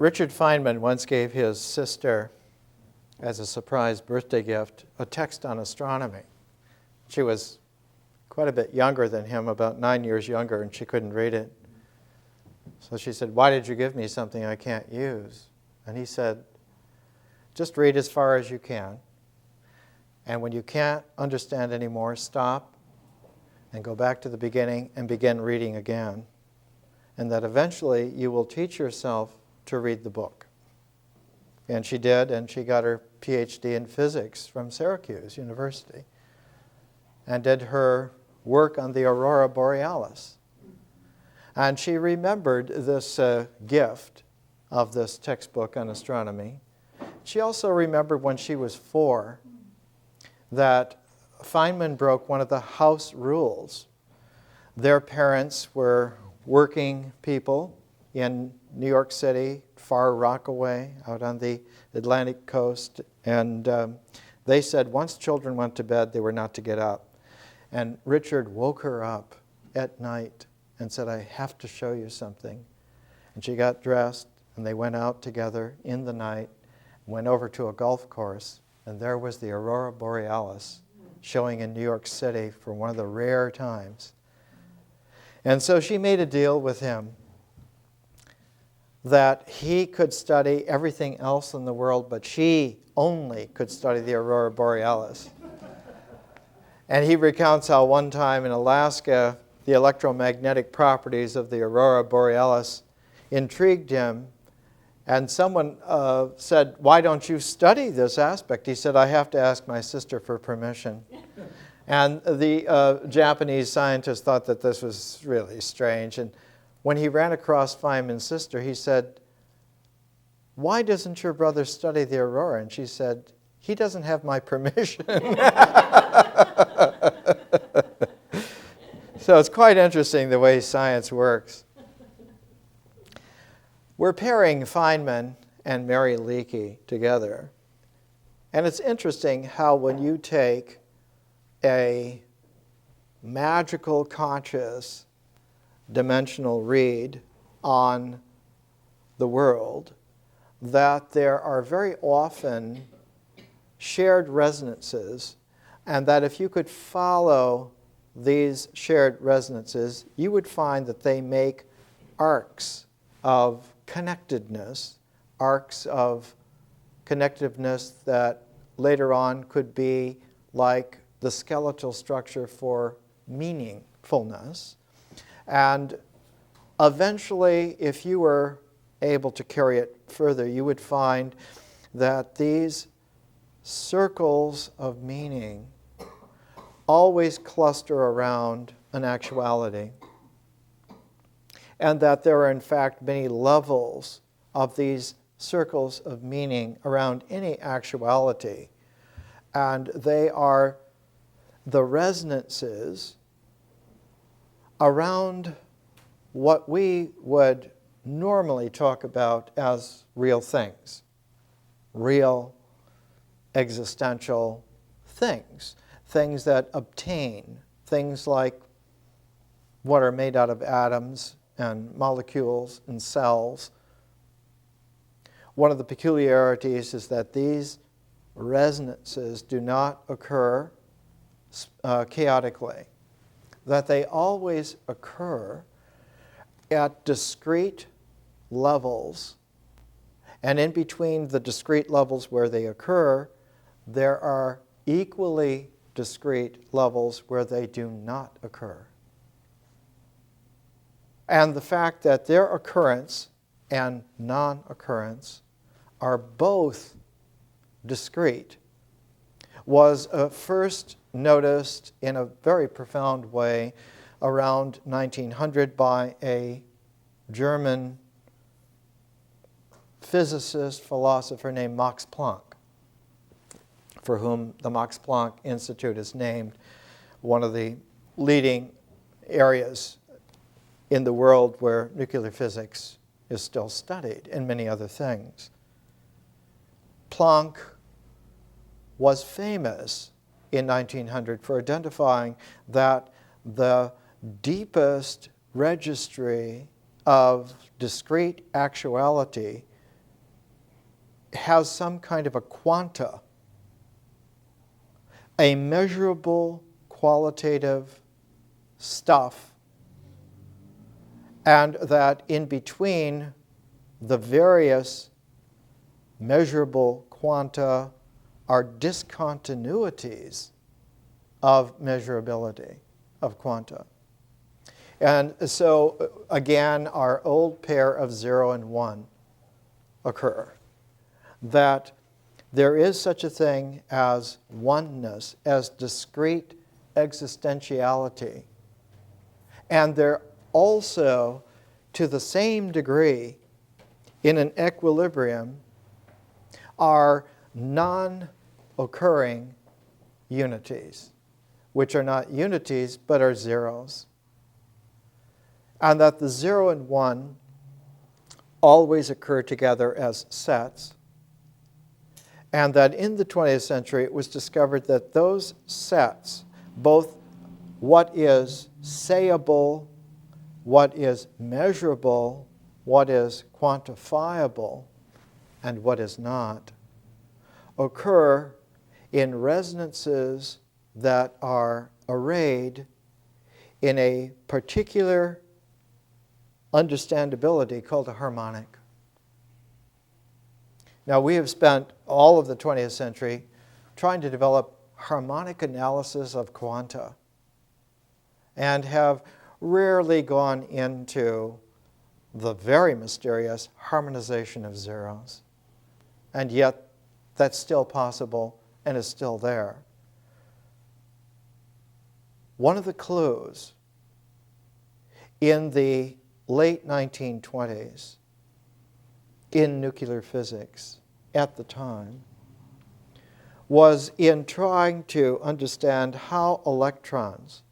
Richard Feynman once gave his sister, as a surprise birthday gift, a text on astronomy. She was quite a bit younger than him, about 9 years younger, and she couldn't read it. So she said, "Why did you give me something I can't use?" And he said, "Just read as far as you can. And when you can't understand anymore, stop and go back to the beginning and begin reading again. And that eventually you will teach yourself to read the book." And she did, and she got her PhD in physics from Syracuse University and did her work on the aurora borealis. And she remembered this gift of this textbook on astronomy. She also remembered when she was 4 that Feynman broke one of the house rules. Their parents were working people in New York City, Far Rockaway, out on the Atlantic coast, and they said once children went to bed, they were not to get up. And Richard woke her up at night and said, "I have to show you something." And she got dressed, and they went out together in the night, went over to a golf course, and there was the aurora borealis showing in New York City for one of the rare times. And so she made a deal with him that he could study everything else in the world, but she only could study the aurora borealis. And he recounts how one time in Alaska, the electromagnetic properties of the aurora borealis intrigued him, and someone said, "Why don't you study this aspect?" He said, "I have to ask my sister for permission." And the Japanese scientist thought that this was really strange. And when he ran across Feynman's sister, he said, "Why doesn't your brother study the aurora?" And she said, "He doesn't have my permission." So it's quite interesting the way science works. We're pairing Feynman and Mary Leakey together. And it's interesting how when you take a magical, conscious, dimensional read on the world, that there are very often shared resonances, and that if you could follow these shared resonances, you would find that they make arcs of connectedness, arcs of connectiveness that later on could be like the skeletal structure for meaningfulness. And eventually, if you were able to carry it further, you would find that these circles of meaning always cluster around an actuality, and that there are in fact many levels of these circles of meaning around any actuality, and they are the resonances around what we would normally talk about as real things, real existential things, things that obtain, things like what are made out of atoms and molecules and cells. One of the peculiarities is that these resonances do not occur chaotically, that they always occur at discrete levels, and in between the discrete levels where they occur, there are equally discrete levels where they do not occur. And the fact that their occurrence and non-occurrence are both discrete was first noticed in a very profound way around 1900 by a German physicist, philosopher named Max Planck, for whom the Max Planck Institute is named, one of the leading areas in the world where nuclear physics is still studied, and many other things. Planck was famous in 1900 for identifying that the deepest registry of discrete actuality has some kind of a quanta, a measurable qualitative stuff, and that in between the various measurable quanta are discontinuities of measurability of quanta. And so, again, our old pair of 0 and 1 occur. That there is such a thing as oneness, as discrete existentiality. And there also, to the same degree, in an equilibrium, are non-occurring unities, which are not unities but are zeros. And that the 0 and 1 always occur together as sets. And that in the 20th century it was discovered that those sets, both what is sayable, what is measurable, what is quantifiable, and what is not, occur in resonances that are arrayed in a particular understandability called a harmonic. Now, we have spent all of the 20th century trying to develop harmonic analysis of quanta and have rarely gone into the very mysterious harmonization of zeros. And yet, that's still possible and is still there. One of the clues in the late 1920s in nuclear physics at the time was in trying to understand how electrons,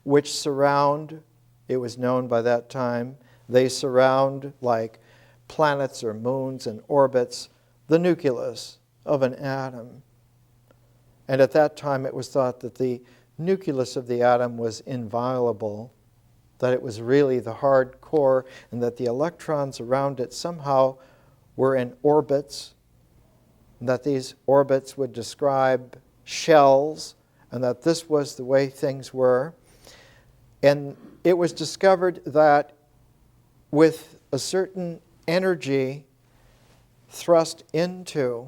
which surround, it was known by that time, they surround, like planets or moons and orbits, the nucleus of an atom. And at that time it was thought that the nucleus of the atom was inviolable, that it was really the hard core, and that the electrons around it somehow were in orbits, and that these orbits would describe shells, and that this was the way things were. And it was discovered that with a certain energy thrust into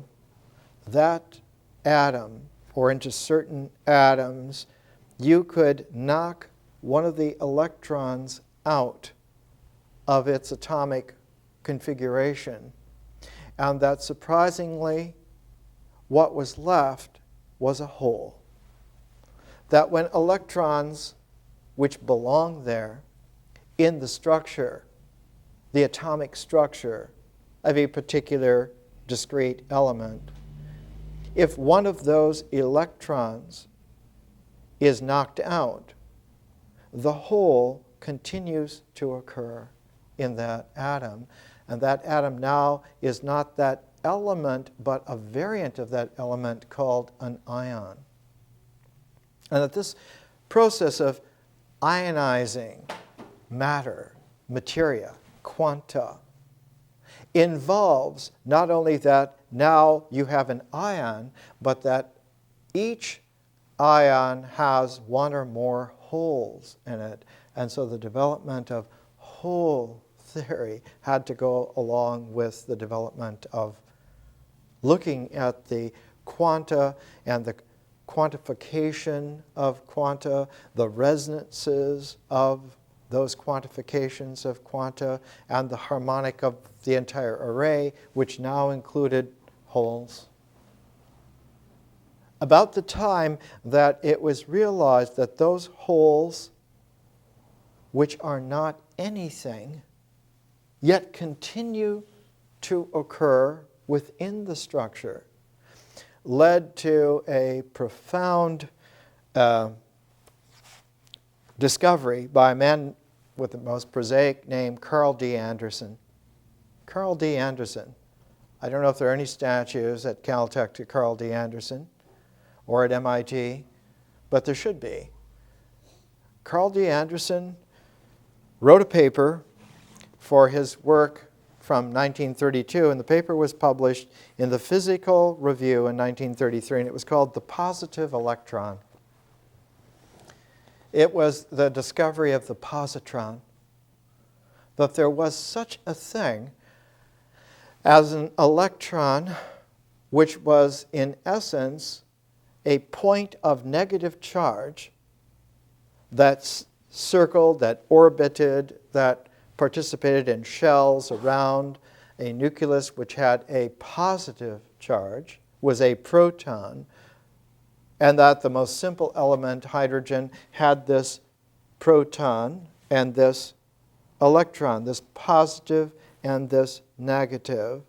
that atom or into certain atoms, you could knock one of the electrons out of its atomic configuration. And that surprisingly, what was left was a hole. That when electrons, which belong there in the structure, the atomic structure of a particular discrete element, if one of those electrons is knocked out, the hole continues to occur in that atom. And that atom now is not that element, but a variant of that element called an ion. And that this process of ionizing matter, materia, quanta, involves not only that now you have an ion, but that each ion has one or more holes in it. And so the development of hole theory had to go along with the development of looking at the quanta and the quantification of quanta, the resonances of those quantifications of quanta, and the harmonic of the entire array, which now included holes. About the time that it was realized that those holes, which are not anything, yet continue to occur within the structure, led to a profound discovery by a man with the most prosaic name, Carl D. Anderson. Carl D. Anderson. I don't know if there are any statues at Caltech to Carl D. Anderson or at MIT, but there should be. Carl D. Anderson wrote a paper for his work from 1932, and the paper was published in the Physical Review in 1933, and it was called The Positive Electron. It was the discovery of the positron, that there was such a thing as an electron, which was in essence a point of negative charge that circled, that orbited, that participated in shells around a nucleus which had a positive charge, was a proton, and that the most simple element, hydrogen, had this proton and this electron, this positive and this negative.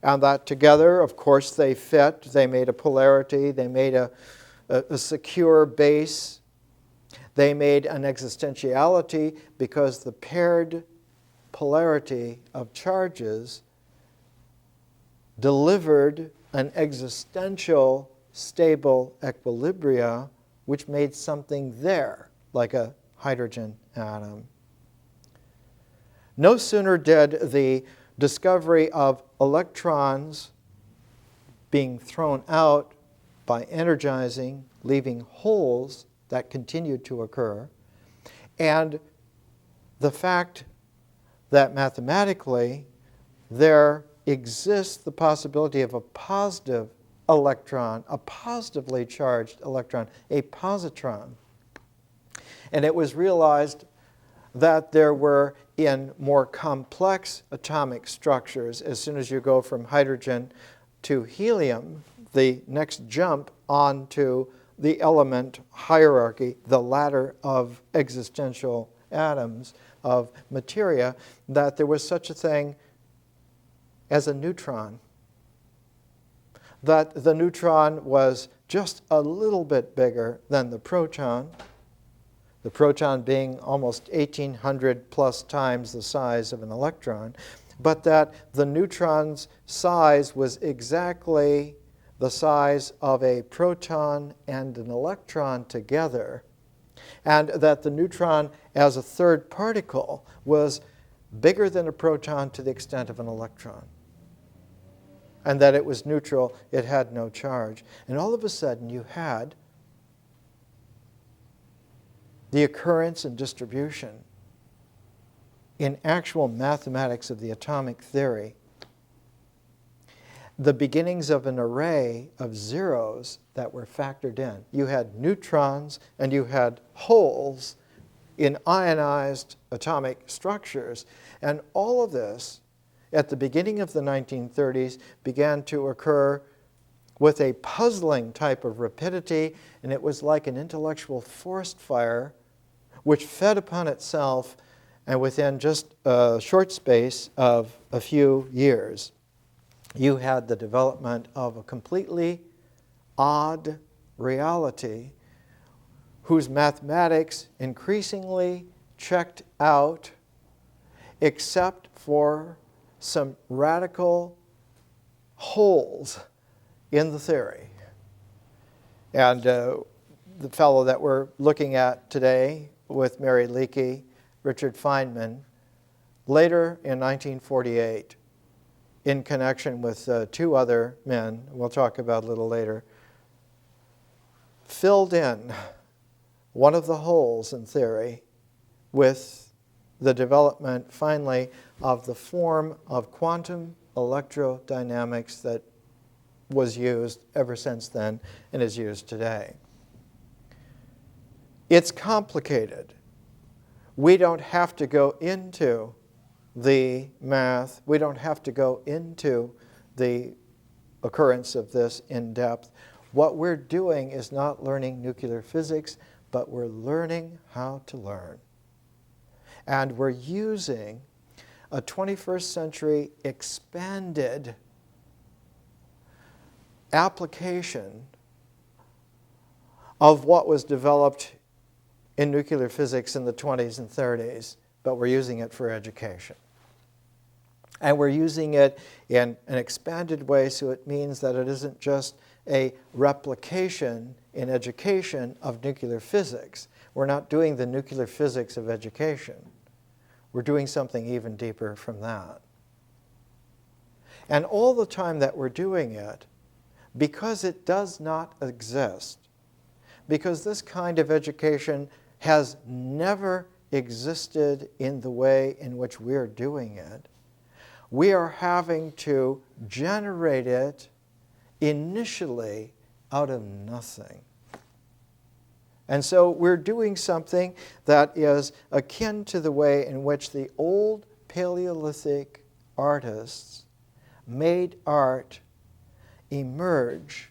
And that together, of course, they fit. They made a polarity. They made a secure base. They made an existentiality because the paired polarity of charges delivered an existential stable equilibria which made something there, like a hydrogen atom. No sooner did the discovery of electrons being thrown out by energizing, leaving holes that continued to occur, and the fact that mathematically there exists the possibility of a positive electron, a positively charged electron, a positron. And it was realized that there were, in more complex atomic structures, as soon as you go from hydrogen to helium, the next jump onto the element hierarchy, the ladder of existential atoms, of materia, that there was such a thing as a neutron. That the neutron was just a little bit bigger than the proton being almost 1,800 plus times the size of an electron, but that the neutron's size was exactly the size of a proton and an electron together, and that the neutron as a third particle was bigger than a proton to the extent of an electron, and that it was neutral, it had no charge. And all of a sudden you had the occurrence and distribution in actual mathematics of the atomic theory, the beginnings of an array of zeros that were factored in. You had neutrons and you had holes in ionized atomic structures. And all of this, at the beginning of the 1930s, began to occur with a puzzling type of rapidity, and it was like an intellectual forest fire which fed upon itself, and within just a short space of a few years, you had the development of a completely odd reality whose mathematics increasingly checked out, except for some radical holes in the theory. And the fellow that we're looking at today with Mary Leakey, Richard Feynman, later in 1948, in connection with two other men, we'll talk about a little later, filled in one of the holes in theory with the development, finally, of the form of quantum electrodynamics that was used ever since then and is used today. It's complicated. We don't have to go into the math. We don't have to go into the occurrence of this in depth. What we're doing is not learning nuclear physics, but we're learning how to learn. And we're using a 21st century expanded application of what was developed in nuclear physics in the 20s and 30s, but we're using it for education. And we're using it in an expanded way, so it means that it isn't just a replication in education of nuclear physics. We're not doing the nuclear physics of education. We're doing something even deeper from that. And all the time that we're doing it, because it does not exist, because this kind of education has never existed in the way in which we're doing it, we are having to generate it initially out of nothing. And so we're doing something that is akin to the way in which the old Paleolithic artists made art emerge,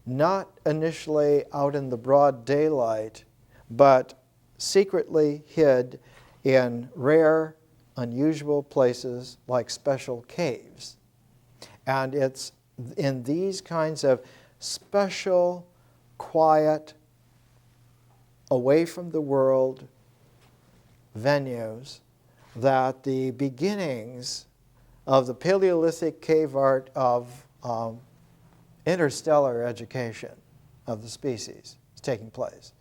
not initially out in the broad daylight, but secretly hid in rare, unusual places like special caves. And it's in these kinds of special, quiet, away from the world venues that the beginnings of the Paleolithic cave art of interstellar education of the species is taking place.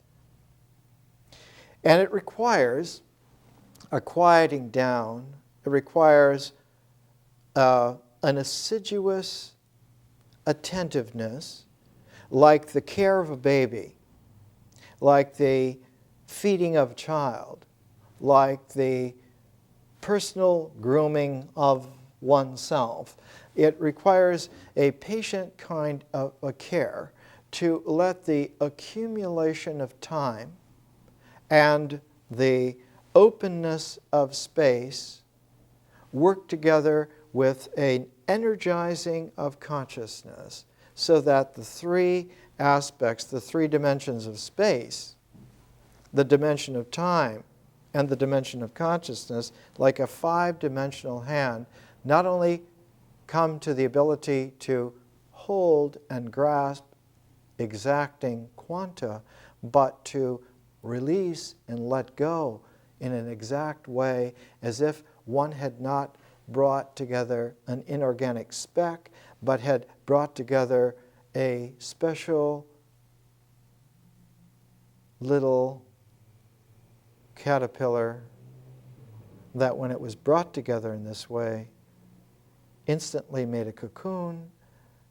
And it requires a quieting down. It requires an assiduous attentiveness, like the care of a baby, like the feeding of a child, like the personal grooming of oneself. It requires a patient kind of a care to let the accumulation of time and the openness of space work together with an energizing of consciousness, so that the three aspects, the three dimensions of space, the dimension of time, and the dimension of consciousness, like a five-dimensional hand, not only come to the ability to hold and grasp exacting quanta, but to release and let go in an exact way, as if one had not brought together an inorganic speck, but had brought together a special little caterpillar that, when it was brought together in this way, instantly made a cocoon,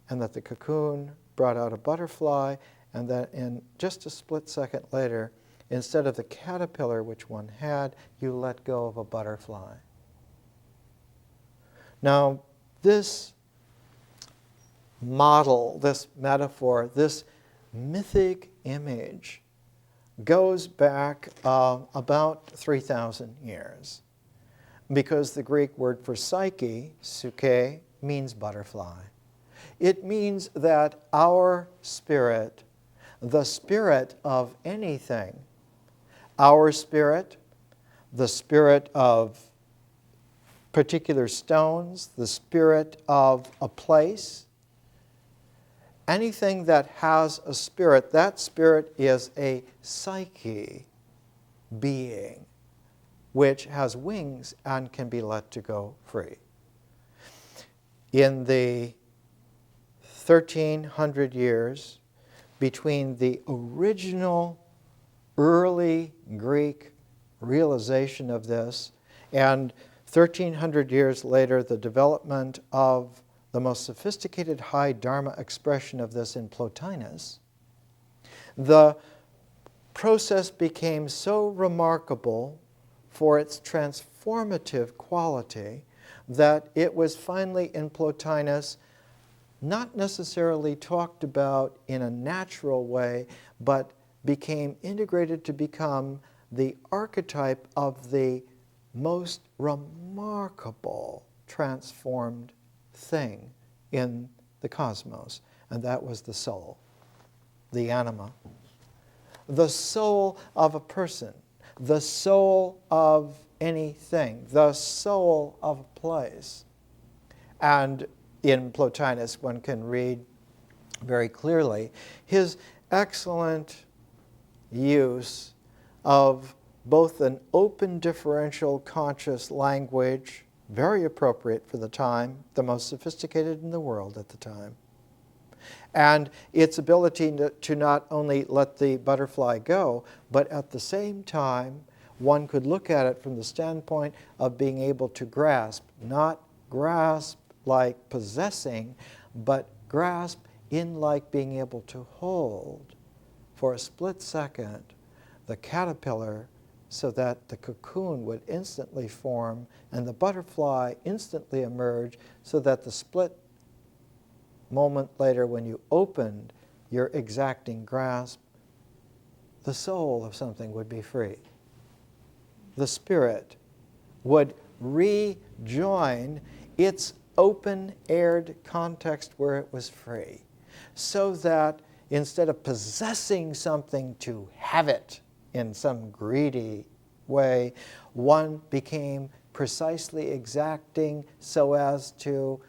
and that the cocoon brought out a butterfly, and that in just a split second later, instead of the caterpillar which one had, you let go of a butterfly. Now, this model, this metaphor, this mythic image goes back about 3,000 years, because the Greek word for psyche, psyche, means butterfly. It means that our spirit, the spirit of anything, our spirit, the spirit of particular stones, the spirit of a place, anything that has a spirit, that spirit is a psyche being which has wings and can be let to go free. In the 1,300 years between the original early Greek realization of this and 1,300 years later the development of the most sophisticated high Dharma expression of this in Plotinus, the process became so remarkable for its transformative quality that it was finally in Plotinus not necessarily talked about in a natural way, but became integrated to become the archetype of the most remarkable transformed thing in the cosmos, and that was the soul, the anima, the soul of a person, the soul of anything, the soul of a place. And in Plotinus, one can read very clearly his excellent use of both an open differential conscious language, very appropriate for the time, the most sophisticated in the world at the time, and its ability to not only let the butterfly go, but at the same time, one could look at it from the standpoint of being able to grasp, not grasp like possessing, but grasp in like being able to hold for a split second the caterpillar so that the cocoon would instantly form and the butterfly instantly emerge, so that the split moment later when you opened your exacting grasp, the soul of something would be free. The spirit would rejoin its open-aired context where it was free, so that instead of possessing something to have it in some greedy way, one became precisely exacting so as to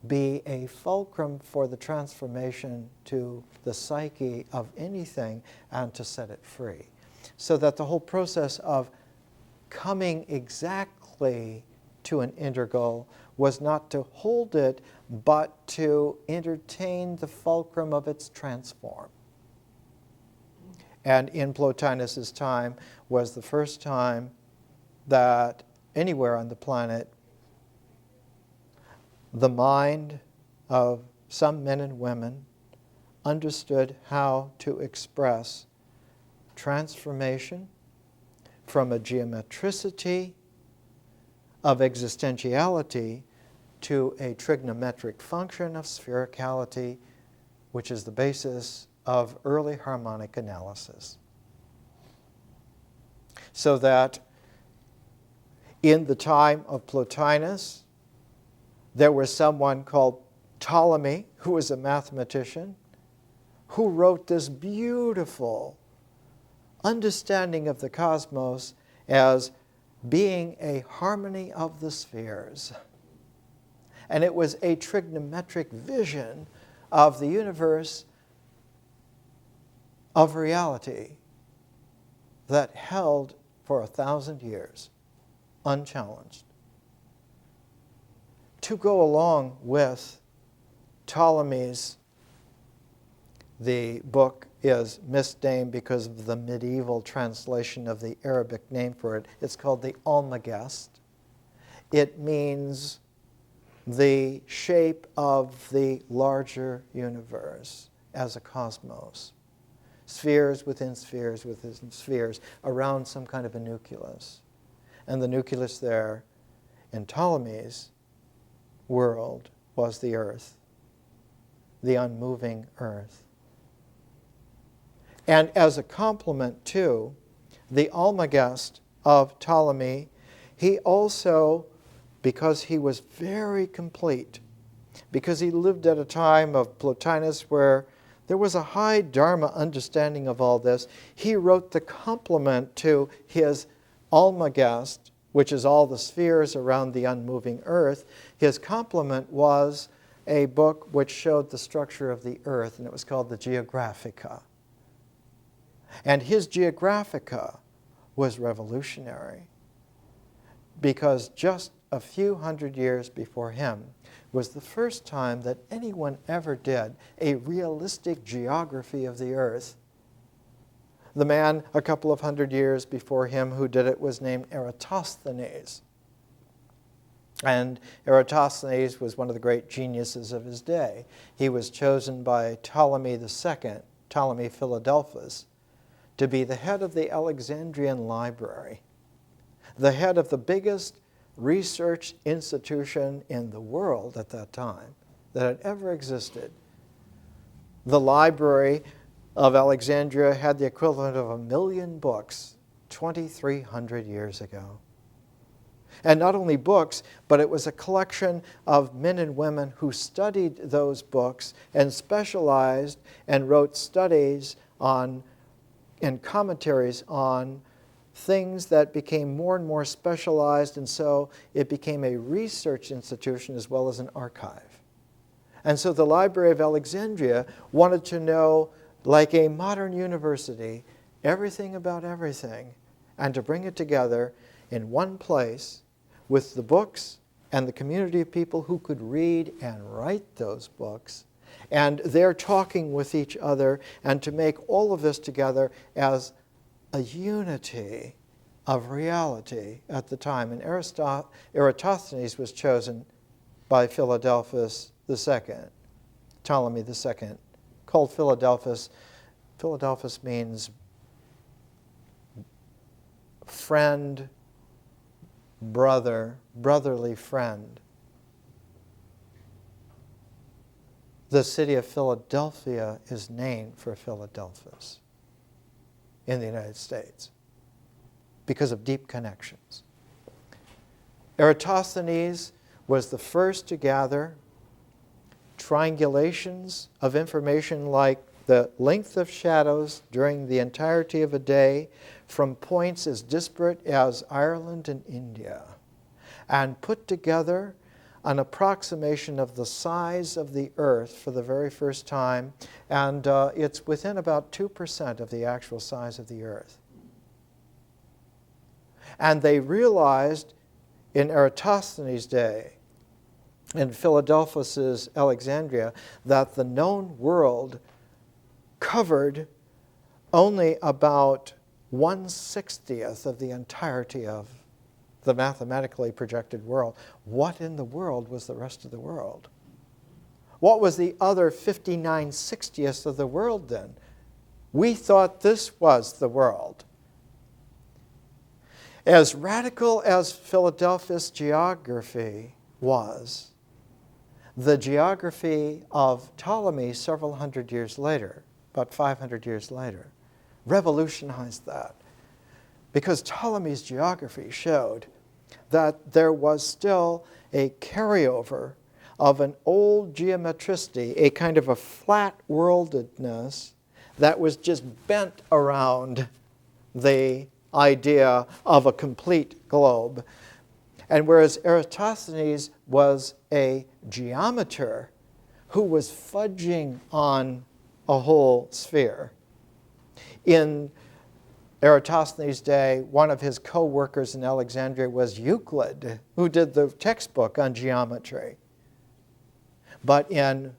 be a fulcrum for the transformation to the psyche of anything and to set it free. So that the whole process of coming exactly to an integral was not to hold it, but to entertain the fulcrum of its transform. And in Plotinus's time was the first time that anywhere on the planet the mind of some men and women understood how to express transformation from a geometricity of existentiality to a trigonometric function of sphericality, which is the basis of early harmonic analysis. So that in the time of Plotinus, there was someone called Ptolemy, who was a mathematician, who wrote this beautiful understanding of the cosmos as being a harmony of the spheres. And it was a trigonometric vision of the universe of reality that held for 1,000 years, unchallenged. To go along with Ptolemy's, the book is misnamed because of the medieval translation of the Arabic name for it. It's called the Almagest. It means the shape of the larger universe as a cosmos. Spheres within spheres within spheres around some kind of a nucleus. And the nucleus there in Ptolemy's world was the earth, the unmoving earth. And as a complement to the Almagest of Ptolemy, he also, because he was very complete, because he lived at a time of Plotinus where there was a high Dharma understanding of all this, he wrote the complement to his Almagest, which is all the spheres around the unmoving earth. His complement was a book which showed the structure of the earth, and it was called the Geographica. And his Geographica was revolutionary, because just a few hundred years before him was the first time that anyone ever did a realistic geography of the earth. The man a couple of hundred years before him who did it was named Eratosthenes. And Eratosthenes was one of the great geniuses of his day. He was chosen by Ptolemy II, Ptolemy Philadelphus, to be the head of the Alexandrian Library, the head of the biggest research institution in the world at that time that had ever existed. The library of Alexandria had the equivalent of 1 million books 2,300 years ago. And not only books, but it was a collection of men and women who studied those books and specialized and wrote studies on and commentaries on things that became more and more specialized, and so it became a research institution as well as an archive. And so the Library of Alexandria wanted to know, like a modern university, everything about everything, and to bring it together in one place with the books and the community of people who could read and write those books, and they're talking with each other, and to make all of this together as a unity of reality at the time. And Eratosthenes was chosen by Philadelphus II, Ptolemy II, called Philadelphus. Philadelphus means friend, brother, brotherly friend. The city of Philadelphia is named for Philadelphus in the United States because of deep connections. Eratosthenes was the first to gather triangulations of information like the length of shadows during the entirety of a day from points as disparate as Ireland and India, and put together an approximation of the size of the Earth for the very first time, and it's within about 2% of the actual size of the Earth. And they realized in Eratosthenes' day, in Philadelphus's Alexandria, that the known world covered only about 1/60th of the entirety of the mathematically projected world. What in the world was the rest of the world? What was the other 59/60th of the world then? We thought this was the world. As radical as Philadelphus geography was, the geography of Ptolemy several hundred years later, about 500 years later, revolutionized that. Because Ptolemy's geography showed that there was still a carryover of an old geometricity, a kind of a flat-worldedness that was just bent around the idea of a complete globe. And whereas Eratosthenes was a geometer who was fudging on a whole sphere, in Eratosthenes' day, one of his co-workers in Alexandria was Euclid, who did the textbook on geometry. But in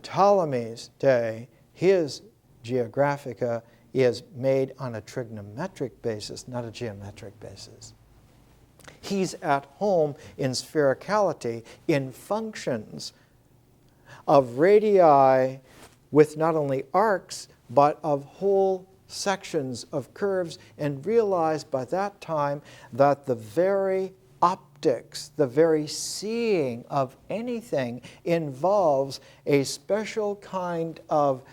Ptolemy's day, his Geographica is made on a trigonometric basis, not a geometric basis. He's at home in sphericality, in functions of radii with not only arcs, but of whole sections of curves, and realized by that time that the very optics, the very seeing of anything involves a special kind of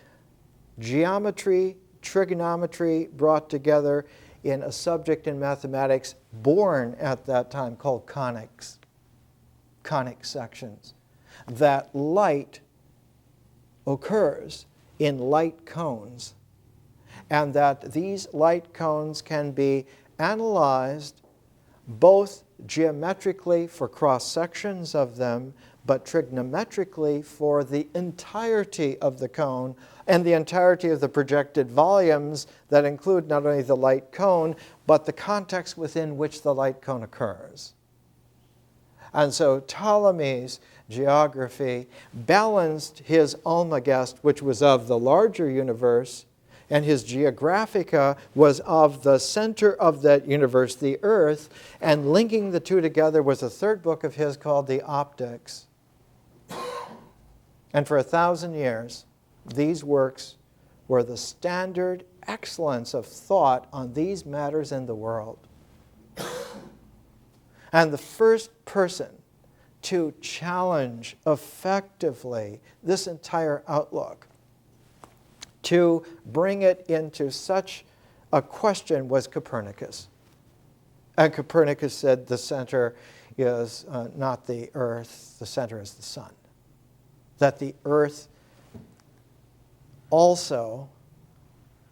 geometry, trigonometry brought together in a subject in mathematics born at that time called conics, conic sections. That light occurs in light cones, and that these light cones can be analyzed both geometrically for cross-sections of them, but trigonometrically for the entirety of the cone and the entirety of the projected volumes that include not only the light cone, but the context within which the light cone occurs. And so Ptolemy's geography balanced his Almagest, which was of the larger universe, and his Geographica was of the center of that universe, the Earth, and linking the two together was a third book of his called the Optics. And for 1,000 years, these works were the standard excellence of thought on these matters in the world. And the first person to challenge effectively this entire outlook, to bring it into such a question, was Copernicus. And Copernicus said the center is not the Earth, the center is the sun. That the Earth also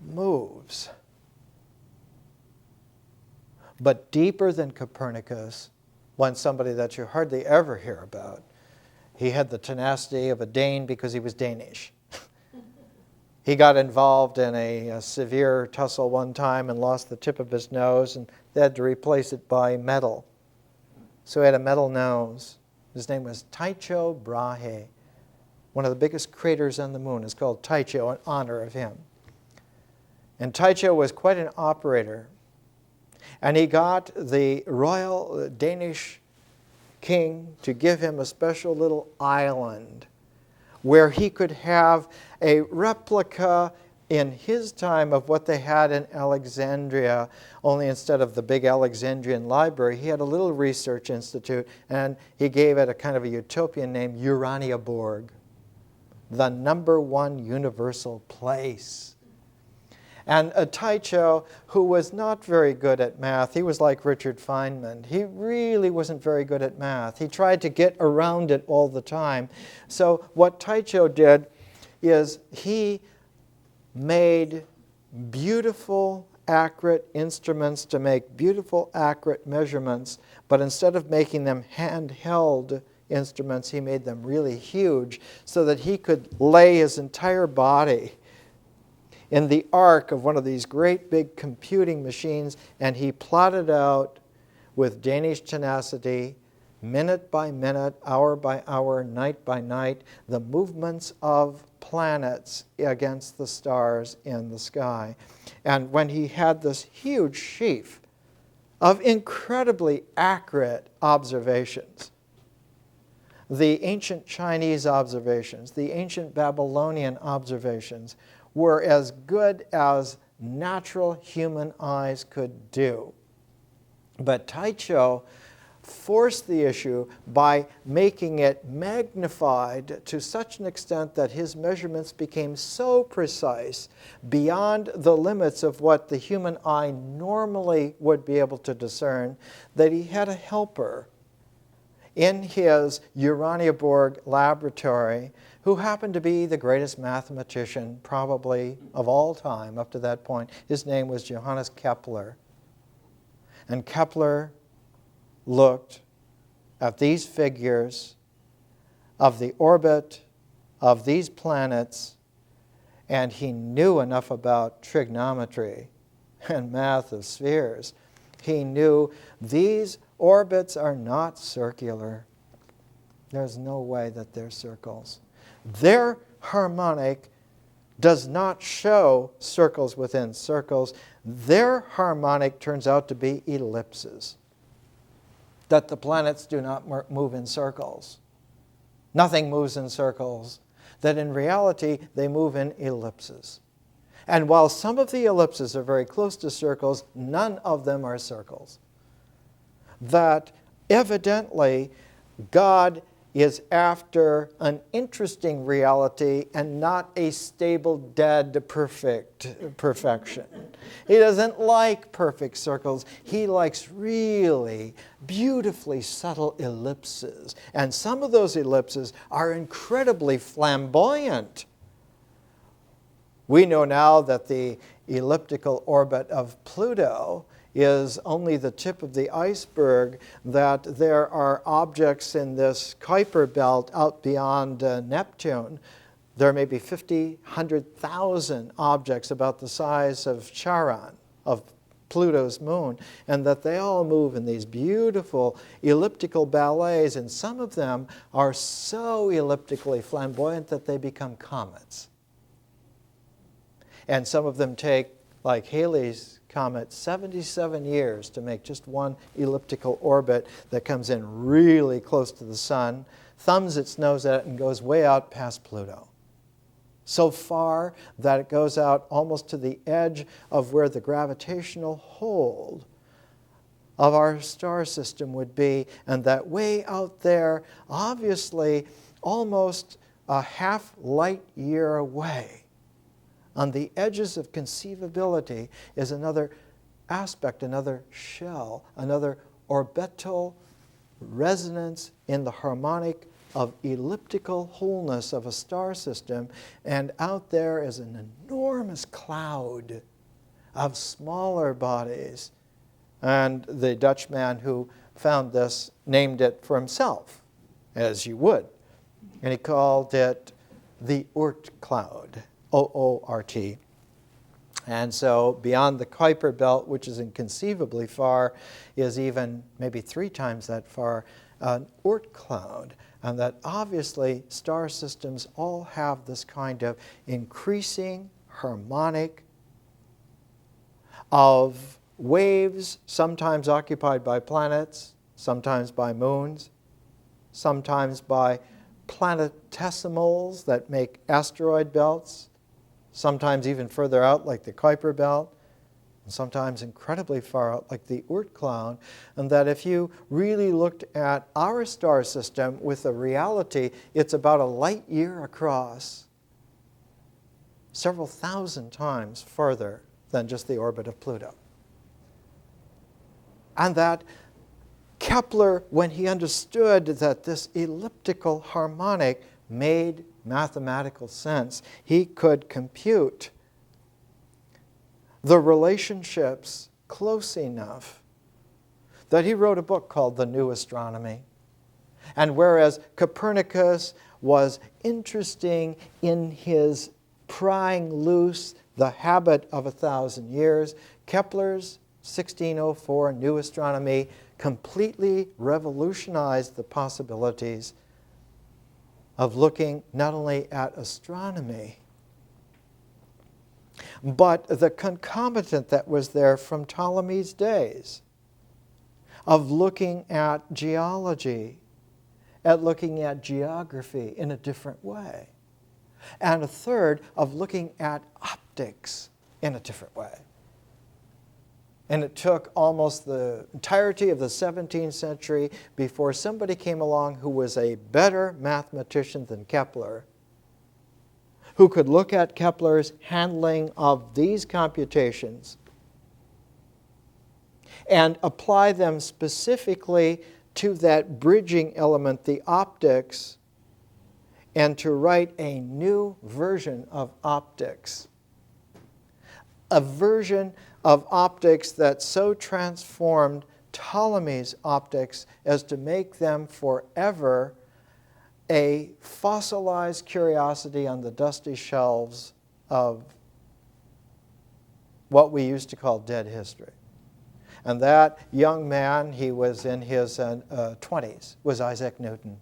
moves. But deeper than Copernicus, one somebody that you hardly ever hear about. He had the tenacity of a Dane because he was Danish. He got involved in a severe tussle one time and lost the tip of his nose, and they had to replace it by metal. So he had a metal nose. His name was Tycho Brahe. One of the biggest craters on the moon is called Tycho in honor of him. And Tycho was quite an operator. And he got the Royal Danish king to give him a special little island where he could have a replica in his time of what they had in Alexandria, only instead of the big Alexandrian Library, he had a little research institute, and he gave it a kind of a utopian name, Uraniaborg, the #1 universal place. And Tycho, who was not very good at math, he was like Richard Feynman. He really wasn't very good at math. He tried to get around it all the time. So what Tycho did is he made beautiful, accurate instruments to make beautiful, accurate measurements, but instead of making them handheld instruments, he made them really huge so that he could lay his entire body in the arc of one of these great big computing machines, and he plotted out with Danish tenacity, minute by minute, hour by hour, night by night, the movements of planets against the stars in the sky. And when he had this huge sheaf of incredibly accurate observations, the ancient Chinese observations, the ancient Babylonian observations, were as good as natural human eyes could do. But Tycho forced the issue by making it magnified to such an extent that his measurements became so precise beyond the limits of what the human eye normally would be able to discern, that he had a helper in his Uraniaborg laboratory who happened to be the greatest mathematician probably of all time up to that point. His name was Johannes Kepler. And Kepler looked at these figures of the orbit of these planets, and he knew enough about trigonometry and math of spheres. He knew these orbits are not circular. There's no way that they're circles. Their harmonic does not show circles within circles. Their harmonic turns out to be ellipses. That the planets do not move in circles. Nothing moves in circles. That in reality, they move in ellipses. And while some of the ellipses are very close to circles, none of them are circles. That evidently God is after an interesting reality and not a stable, dead, perfection. He doesn't like perfect circles. He likes really beautifully subtle ellipses. And some of those ellipses are incredibly flamboyant. We know now that the elliptical orbit of Pluto is only the tip of the iceberg, that there are objects in this Kuiper belt out beyond Neptune. There may be 50, 100,000 objects about the size of Charon, of Pluto's moon, and that they all move in these beautiful elliptical ballets, and some of them are so elliptically flamboyant that they become comets. And some of them take, like Halley's comet, 77 years to make just one elliptical orbit that comes in really close to the sun, thumbs its nose at it, and goes way out past Pluto. So far that it goes out almost to the edge of where the gravitational hold of our star system would be, and that way out there, obviously almost a half light year away, on the edges of conceivability, is another aspect, another shell, another orbital resonance in the harmonic of elliptical wholeness of a star system. And out there is an enormous cloud of smaller bodies. And the Dutchman who found this named it for himself, as you would. And he called it the Oort cloud. O-O-R-T. And so beyond the Kuiper belt, which is inconceivably far, is even maybe 3 times that far, an Oort cloud. And that obviously star systems all have this kind of increasing harmonic of waves, sometimes occupied by planets, sometimes by moons, sometimes by planetesimals that make asteroid belts, sometimes even further out like the Kuiper belt, and sometimes incredibly far out like the Oort cloud, and that if you really looked at our star system with a reality, it's about a light year across, several thousand times further than just the orbit of Pluto. And that Kepler, when he understood that this elliptical harmonic made mathematical sense, he could compute the relationships close enough that he wrote a book called The New Astronomy. And whereas Copernicus was interesting in his prying loose the habit of 1,000 years, Kepler's 1604 New Astronomy completely revolutionized the possibilities of looking not only at astronomy, but the concomitant that was there from Ptolemy's days of looking at geology, at looking at geography in a different way, and a third of looking at optics in a different way. And it took almost the entirety of the 17th century before somebody came along who was a better mathematician than Kepler, who could look at Kepler's handling of these computations and apply them specifically to that bridging element, the optics, and to write a new version of optics. A version of optics that so transformed Ptolemy's optics as to make them forever a fossilized curiosity on the dusty shelves of what we used to call dead history. And that young man, he was in his 20s, was Isaac Newton.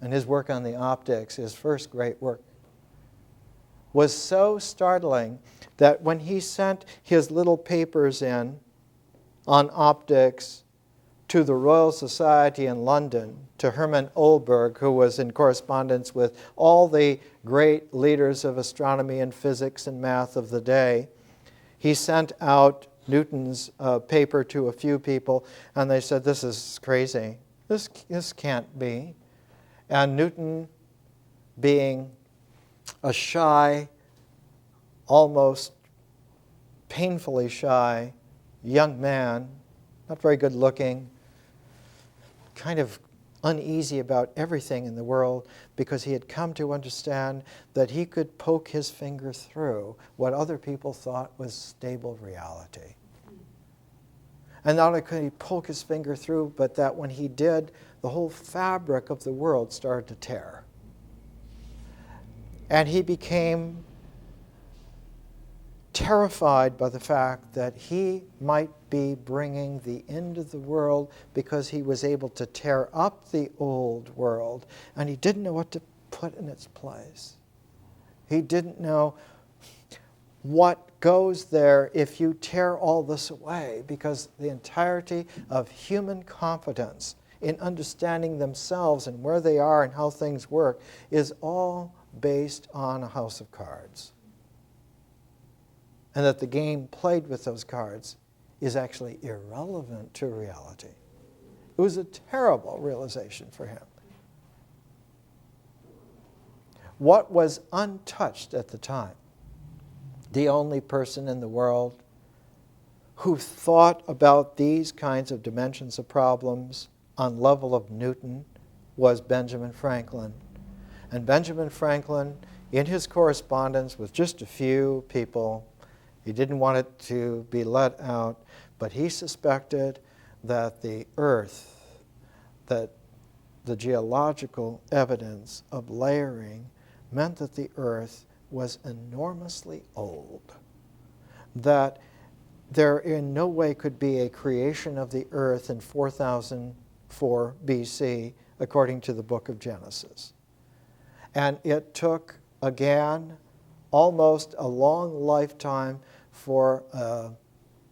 And his work on the optics, his first great work, was so startling that when he sent his little papers in on optics to the Royal Society in London, to Hermann Olberg, who was in correspondence with all the great leaders of astronomy and physics and math of the day, he sent out Newton's paper to a few people, and they said, "This is crazy. This can't be." And Newton, being a shy, almost painfully shy young man, not very good looking, kind of uneasy about everything in the world, because he had come to understand that he could poke his finger through what other people thought was stable reality. And not only could he poke his finger through, but that when he did, the whole fabric of the world started to tear. And he became terrified by the fact that he might be bringing the end of the world because he was able to tear up the old world, and he didn't know what to put in its place. He didn't know what goes there if you tear all this away, because the entirety of human competence in understanding themselves and where they are and how things work is all based on a house of cards. And that the game played with those cards is actually irrelevant to reality. It was a terrible realization for him. What was untouched at the time, the only person in the world who thought about these kinds of dimensions of problems on level of Newton, was Benjamin Franklin. And Benjamin Franklin, in his correspondence with just a few people, he didn't want it to be let out, but he suspected that the Earth, that the geological evidence of layering meant that the Earth was enormously old, that there in no way could be a creation of the Earth in 4004 BC, according to the book of Genesis. And it took, again, almost a long lifetime for a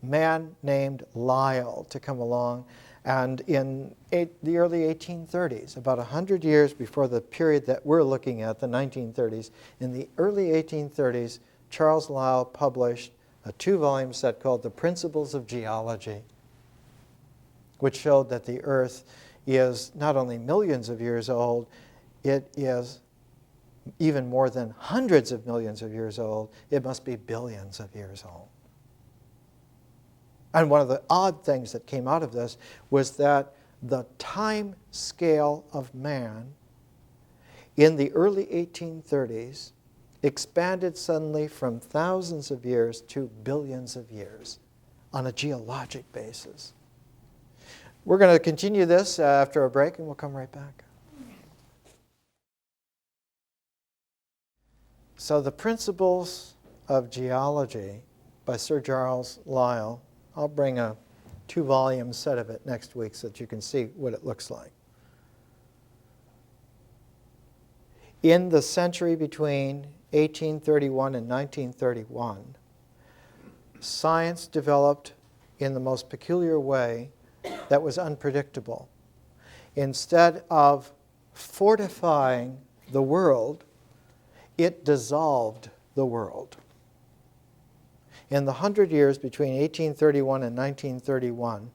man named Lyle to come along And in the early 1830s, about 100 years before the period that we're looking at, the 1930s, in the early 1830s, Charles Lyell published a 2-volume set called The Principles of Geology, which showed that the Earth is not only millions of years old, it is even more than hundreds of millions of years old. It must be billions of years old. And one of the odd things that came out of this was that the time scale of man in the early 1830s expanded suddenly from thousands of years to billions of years on a geologic basis. We're going to continue this after a break, and we'll come right back. So the Principles of Geology by Sir Charles Lyell. I'll bring a 2-volume set of it next week so that you can see what it looks like. In the century between 1831 and 1931, science developed in the most peculiar way that was unpredictable. Instead of fortifying the world, it dissolved the world. In the 100 years between 1831 and 1931,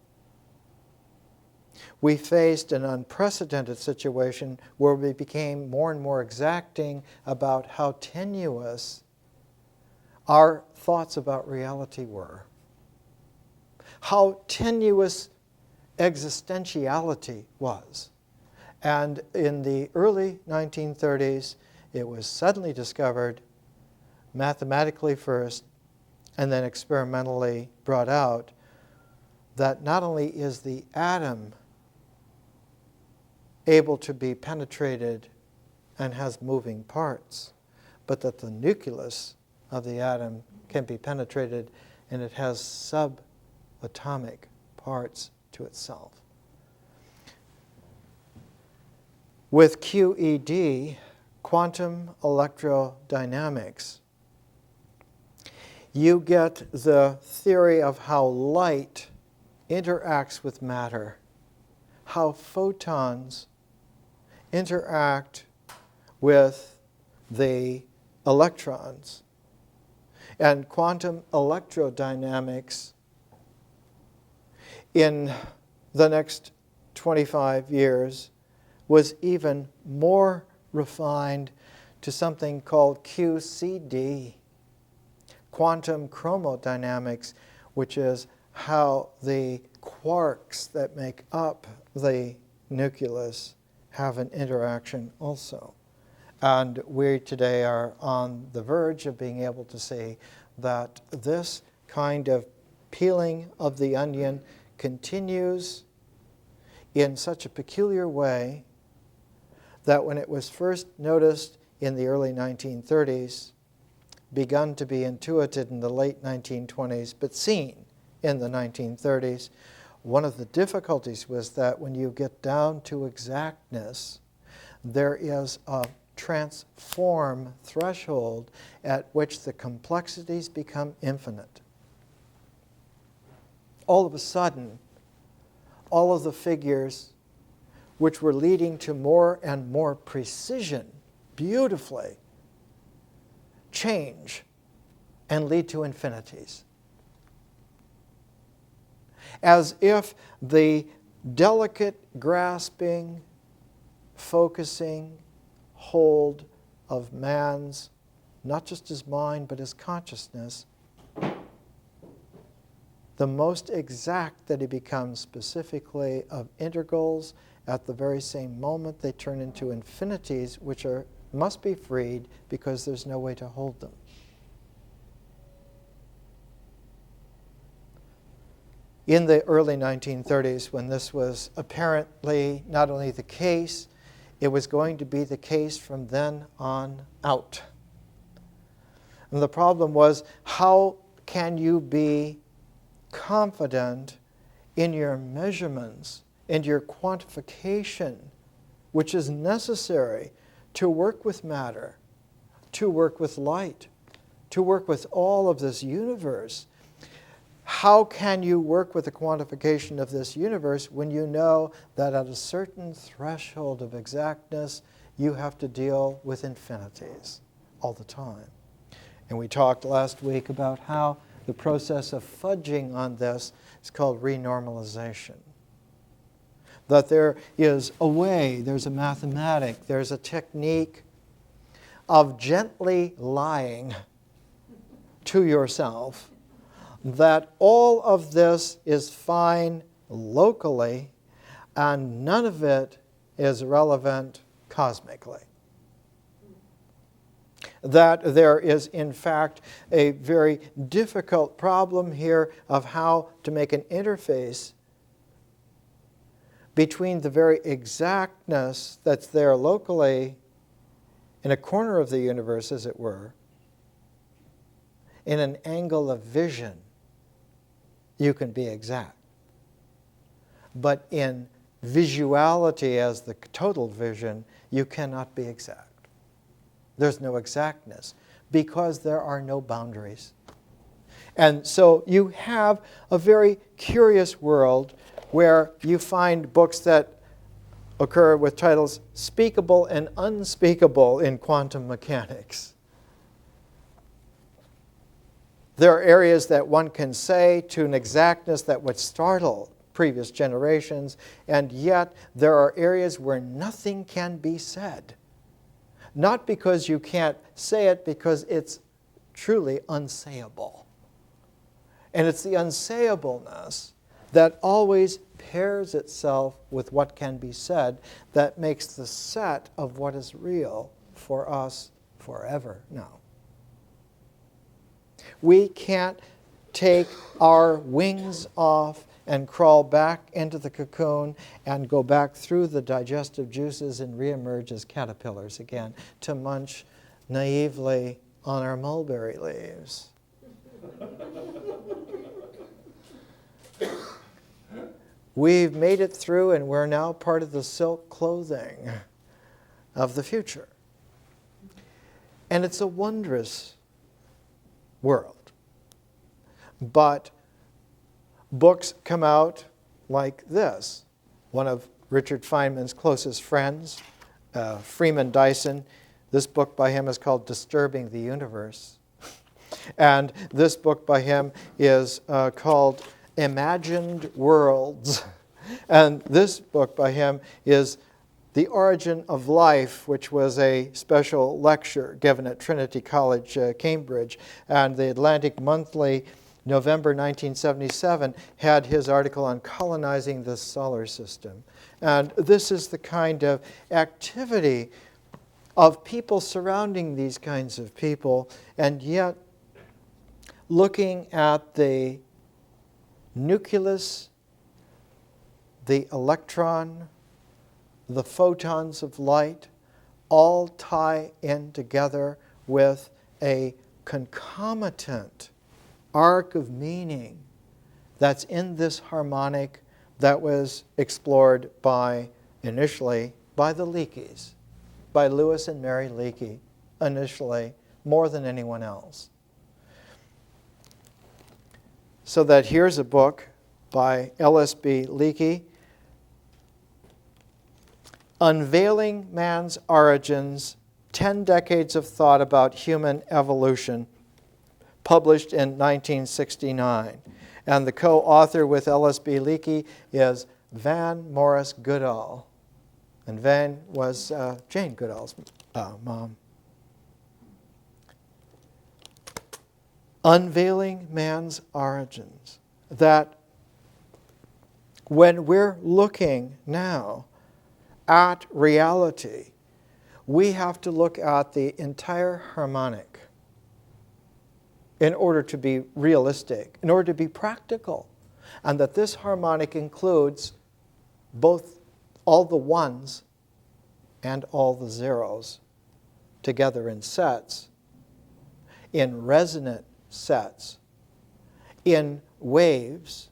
we faced an unprecedented situation where we became more and more exacting about how tenuous our thoughts about reality were, how tenuous existentiality was. And in the early 1930s, it was suddenly discovered, mathematically first, and then experimentally brought out, that not only is the atom able to be penetrated and has moving parts, but that the nucleus of the atom can be penetrated and it has subatomic parts to itself. With QED, quantum electrodynamics, you get the theory of how light interacts with matter, how photons interact with the electrons. And quantum electrodynamics in the next 25 years was even more refined to something called QCD, quantum chromodynamics, which is how the quarks that make up the nucleus have an interaction also. And we today are on the verge of being able to see that this kind of peeling of the onion continues in such a peculiar way that when it was first noticed in the early 1930s, begun to be intuited in the late 1920s, but seen in the 1930s, one of the difficulties was that when you get down to exactness, there is a transform threshold at which the complexities become infinite. All of a sudden, all of the figures which were leading to more and more precision, beautifully, change and lead to infinities. As if the delicate grasping, focusing hold of man's, not just his mind, but his consciousness, the most exact that he becomes specifically of integrals, at the very same moment they turn into infinities, which must be freed because there's no way to hold them. In the early 1930s, when this was apparently not only the case, it was going to be the case from then on out. And the problem was, how can you be confident in your measurements and your quantification, which is necessary to work with matter, to work with light, to work with all of this universe? how can you work with the quantification of this universe when you know that at a certain threshold of exactness, you have to deal with infinities all the time? And we talked last week about how the process of fudging on this is called renormalization. That there is a way, there's a mathematic, there's a technique of gently lying to yourself that all of this is fine locally and none of it is relevant cosmically. That there is, in fact, a very difficult problem here of how to make an interface between the very exactness that's there locally in a corner of the universe, as it were, in an angle of vision, you can be exact. But in visuality as the total vision, you cannot be exact. There's no exactness because there are no boundaries. And so you have a very curious world where you find books that occur with titles Speakable and Unspeakable in Quantum Mechanics. There are areas that one can say to an exactness that would startle previous generations, and yet there are areas where nothing can be said. Not because you can't say it, because it's truly unsayable. And it's the unsayableness that always pairs itself with what can be said that makes the set of what is real for us forever now. We can't take our wings off and crawl back into the cocoon and go back through the digestive juices and reemerge as caterpillars again to munch naively on our mulberry leaves. We've made it through and we're now part of the silk clothing of the future. And it's a wondrous world. But books come out like this. One of Richard Feynman's closest friends, Freeman Dyson, this book by him is called Disturbing the Universe. And this book by him is called Imagined Worlds. And this book by him is The Origin of Life, which was a special lecture given at Trinity College, Cambridge. And the Atlantic Monthly, November 1977, had his article on colonizing the solar system. And this is the kind of activity of people surrounding these kinds of people, and yet looking at the nucleus, the electron, the photons of light, all tie in together with a concomitant arc of meaning that's in this harmonic that was explored initially by the Leakeys, by Lewis and Mary Leakey, initially, more than anyone else. So that here's a book by L.S.B. Leakey, Unveiling Man's Origins, 10 Decades of Thought About Human Evolution, published in 1969. And the co-author with L.S.B. Leakey is Van Morris Goodall. And Van was Jane Goodall's mom. Unveiling Man's Origins. That when we're looking now at reality, we have to look at the entire harmonic in order to be realistic, in order to be practical. And that this harmonic includes both all the ones and all the zeros together in sets, in resonant sets, in waves,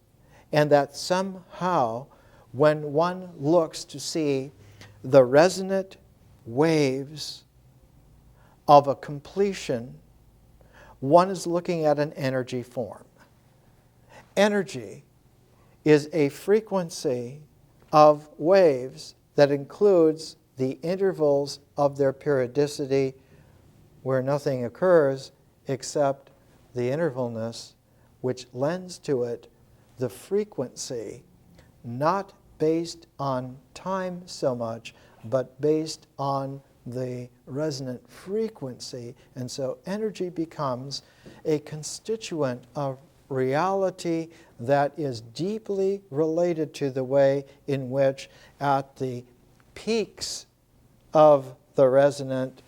and that somehow when one looks to see the resonant waves of a completion, one is looking at an energy form. energy is a frequency of waves that includes the intervals of their periodicity where nothing occurs except the intervalness, which lends to it the frequency, not based on time so much, but based on the resonant frequency. And so energy becomes a constituent of reality that is deeply related to the way in which at the peaks of the resonant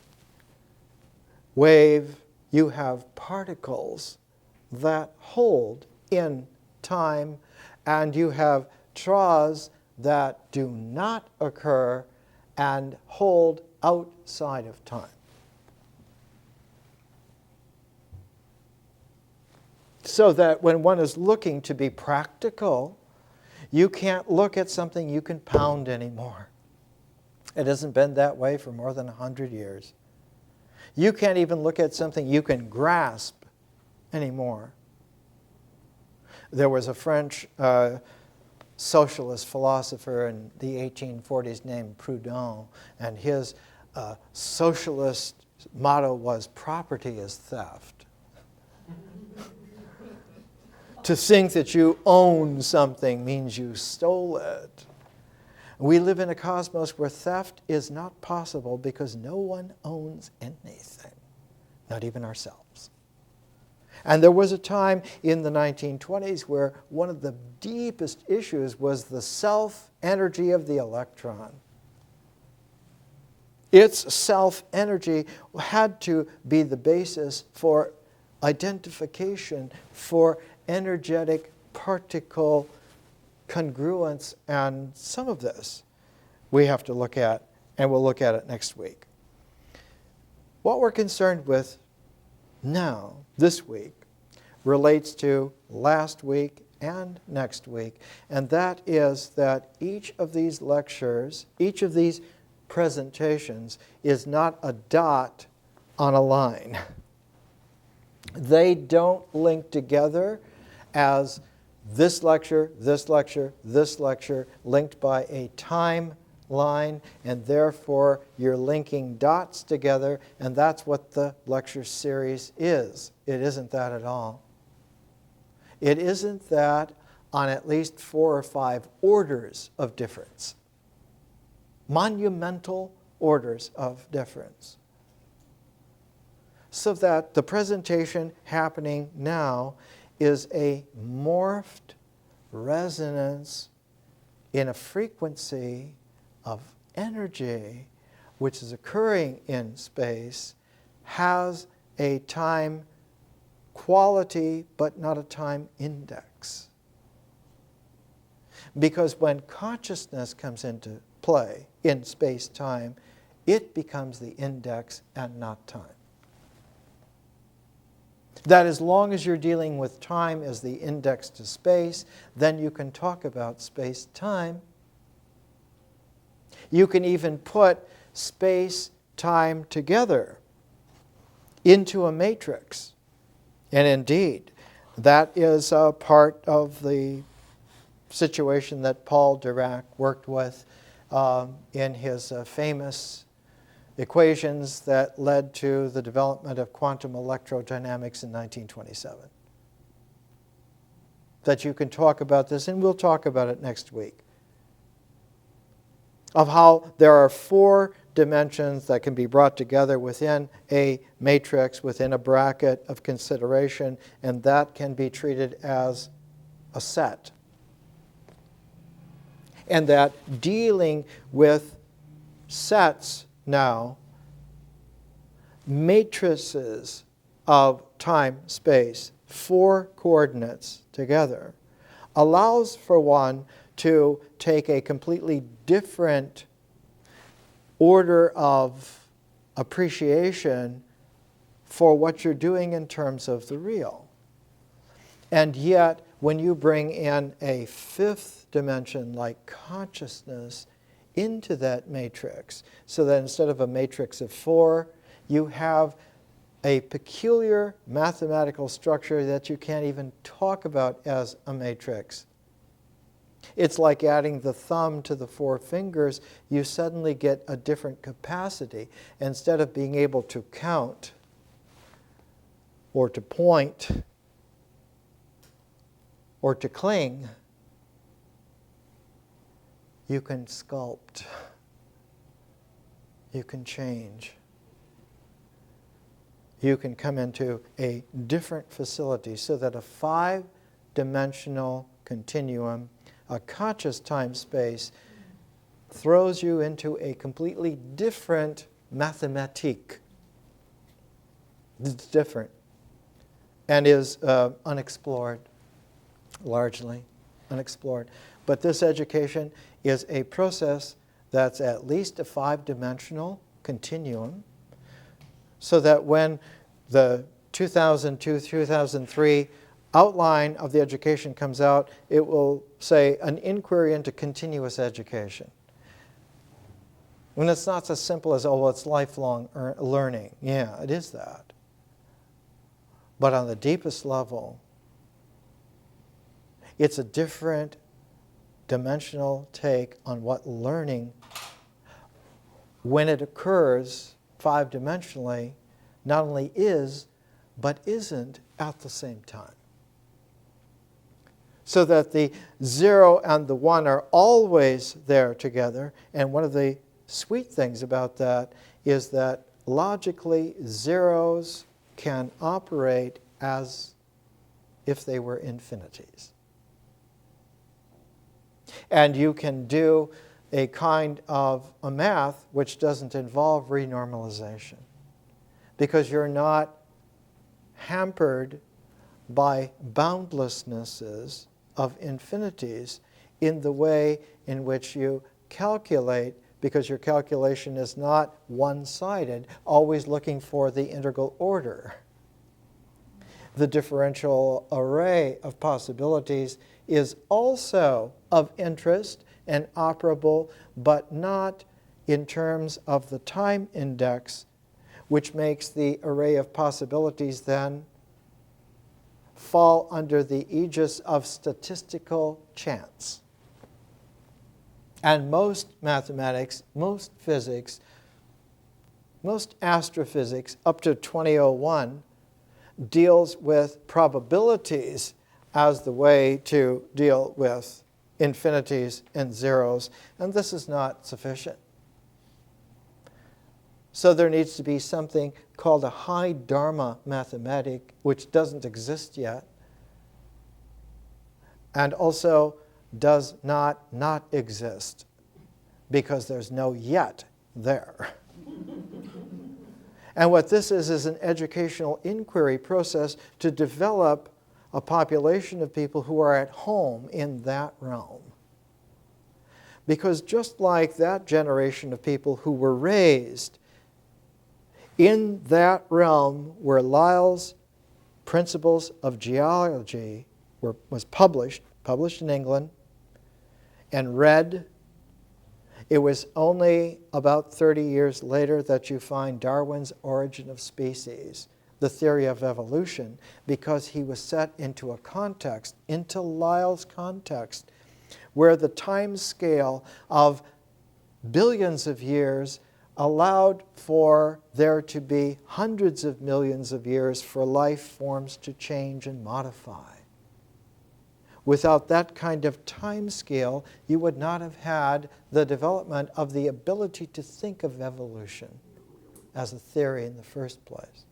wave you have particles that hold in time, and you have troughs that do not occur and hold outside of time. So that when one is looking to be practical, you can't look at something you can pound anymore. It hasn't been that way for more than 100 years. You can't even look at something you can grasp anymore. There was a French socialist philosopher in the 1840s named Proudhon, and his socialist motto was, "Property is theft." To think that you own something means you stole it. We live in a cosmos where theft is not possible because no one owns anything, not even ourselves. And there was a time in the 1920s where one of the deepest issues was the self-energy of the electron. Its self-energy had to be the basis for identification, for energetic particle congruence, and some of this we have to look at, and we'll look at it next week. What we're concerned with now, this week, relates to last week and next week, and that is that each of these lectures, each of these presentations is not a dot on a line. They don't link together as this lecture, this lecture, this lecture, linked by a timeline, and therefore you're linking dots together, and that's what the lecture series is. It isn't that at all. It isn't that on at least 4 or 5 orders of difference. Monumental orders of difference. So that the presentation happening now is a morphed resonance in a frequency of energy which is occurring in space, has a time quality but not a time index. Because when consciousness comes into play in space-time, it becomes the index and not time. That as long as you're dealing with time as the index to space, then you can talk about space-time. You can even put space-time together into a matrix. And indeed, that is a part of the situation that Paul Dirac worked with in his famous equations that led to the development of quantum electrodynamics in 1927. That you can talk about this, and we'll talk about it next week, of how there are 4 dimensions that can be brought together within a matrix, within a bracket of consideration, and that can be treated as a set. And that dealing with sets now, matrices of time, space, 4 coordinates together, allows for one to take a completely different order of appreciation for what you're doing in terms of the real. And yet, when you bring in a 5th dimension like consciousness into that matrix, so that instead of a matrix of 4, you have a peculiar mathematical structure that you can't even talk about as a matrix. It's like adding the thumb to the four fingers. You suddenly get a different capacity. Instead of being able to count or to point or to cling, you can sculpt. You can change. You can come into a different facility so that a five-dimensional continuum, a conscious time-space, throws you into a completely different mathematique. It's different and is unexplored, largely unexplored. But this education is a process that's at least a five-dimensional continuum, so that when the 2002-2003 outline of the education comes out, it will say an inquiry into continuous education. When it's not so simple as, oh, well, it's lifelong learning. Yeah, it is that. But on the deepest level, it's a different dimensional take on what learning, when it occurs five-dimensionally, not only is, but isn't at the same time. So that the 0 and the 1 are always there together. And one of the sweet things about that is that logically, zeros can operate as if they were infinities. And you can do a kind of a math which doesn't involve renormalization, because you're not hampered by boundlessnesses of infinities in the way in which you calculate, because your calculation is not one-sided, always looking for the integral order. The differential array of possibilities is also of interest and operable, but not in terms of the time index, which makes the array of possibilities then fall under the aegis of statistical chance. And most mathematics, most physics, most astrophysics up to 2001 deals with probabilities as the way to deal with infinities and zeros, and this is not sufficient. So there needs to be something called a high Dharma mathematic, which doesn't exist yet, and also does not exist, because there's no yet there. And what this is an educational inquiry process to develop a population of people who are at home in that realm. Because just like that generation of people who were raised in that realm where Lyell's Principles of Geology was published in England and read, it was only about 30 years later that you find Darwin's Origin of Species, the theory of evolution, because he was set into a context, into Lyell's context, where the time scale of billions of years allowed for there to be hundreds of millions of years for life forms to change and modify. Without that kind of time scale, you would not have had the development of the ability to think of evolution as a theory in the first place.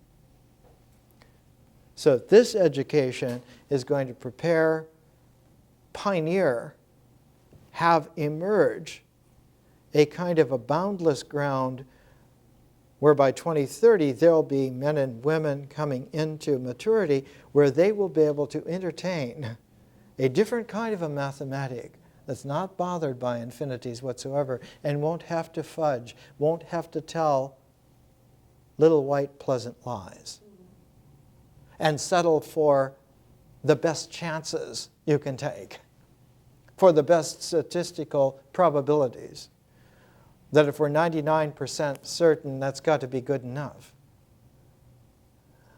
So this education is going to prepare, pioneer, have emerge a kind of a boundless ground where by 2030 there will be men and women coming into maturity where they will be able to entertain a different kind of a mathematic that's not bothered by infinities whatsoever and won't have to fudge, won't have to tell little white pleasant lies, and settle for the best chances you can take, for the best statistical probabilities. That if we're 99% certain, that's got to be good enough.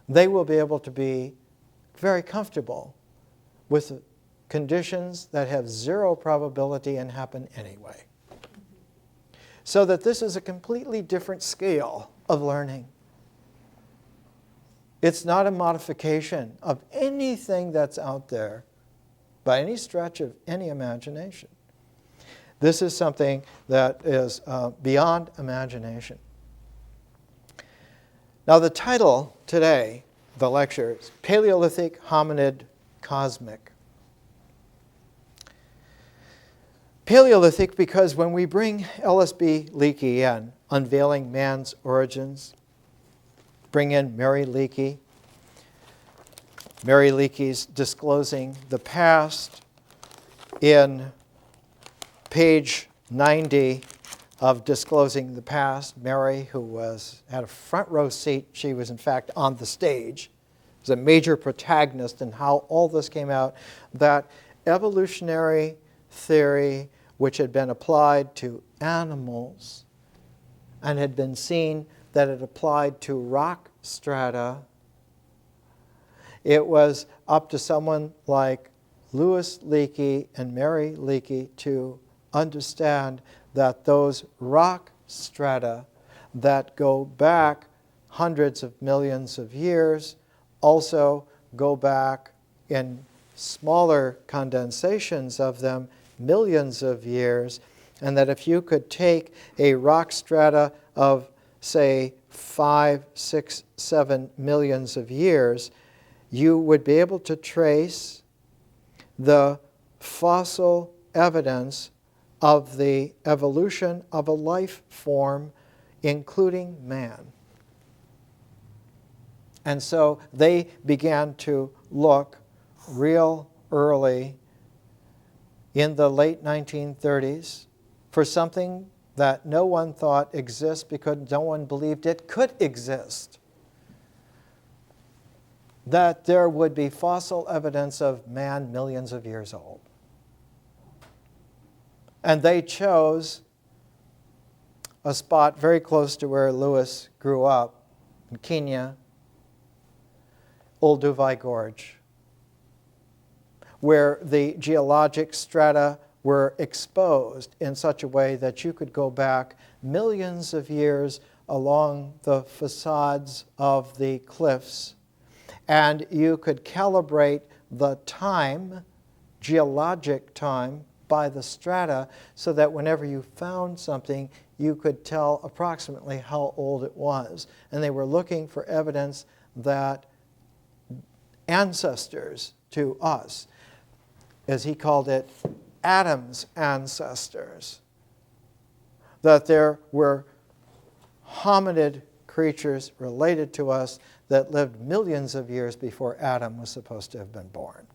they will be able to be very comfortable with conditions that have zero probability and happen anyway. So that this is a completely different scale of learning. It's not a modification of anything that's out there by any stretch of any imagination. This is something that is beyond imagination. Now the title today, the lecture, is Paleolithic Hominid Cosmic. Paleolithic because when we bring L.S.B. Leakey in, Unveiling Man's Origins, bring in Mary Leakey. Mary Leakey's Disclosing the Past in page 90 of Disclosing the Past. Mary, who had a front row seat, she was in fact on the stage, was a major protagonist in how all this came out, that evolutionary theory which had been applied to animals and had been seen that it applied to rock strata. It was up to someone like Louis Leakey and Mary Leakey to understand that those rock strata that go back hundreds of millions of years also go back in smaller condensations of them millions of years, and that if you could take a rock strata of, say, 5, 6, 7 millions of years, you would be able to trace the fossil evidence of the evolution of a life form, including man. And so they began to look real early in the late 1930s for something that no one thought exists because no one believed it could exist. That there would be fossil evidence of man millions of years old. And they chose a spot very close to where Lewis grew up, in Kenya, Olduvai Gorge, where the geologic strata were exposed in such a way that you could go back millions of years along the facades of the cliffs, and you could calibrate the time, geologic time, by the strata so that whenever you found something, you could tell approximately how old it was. And they were looking for evidence that ancestors to us, as he called it, Adam's ancestors, that there were hominid creatures related to us that lived millions of years before Adam was supposed to have been born.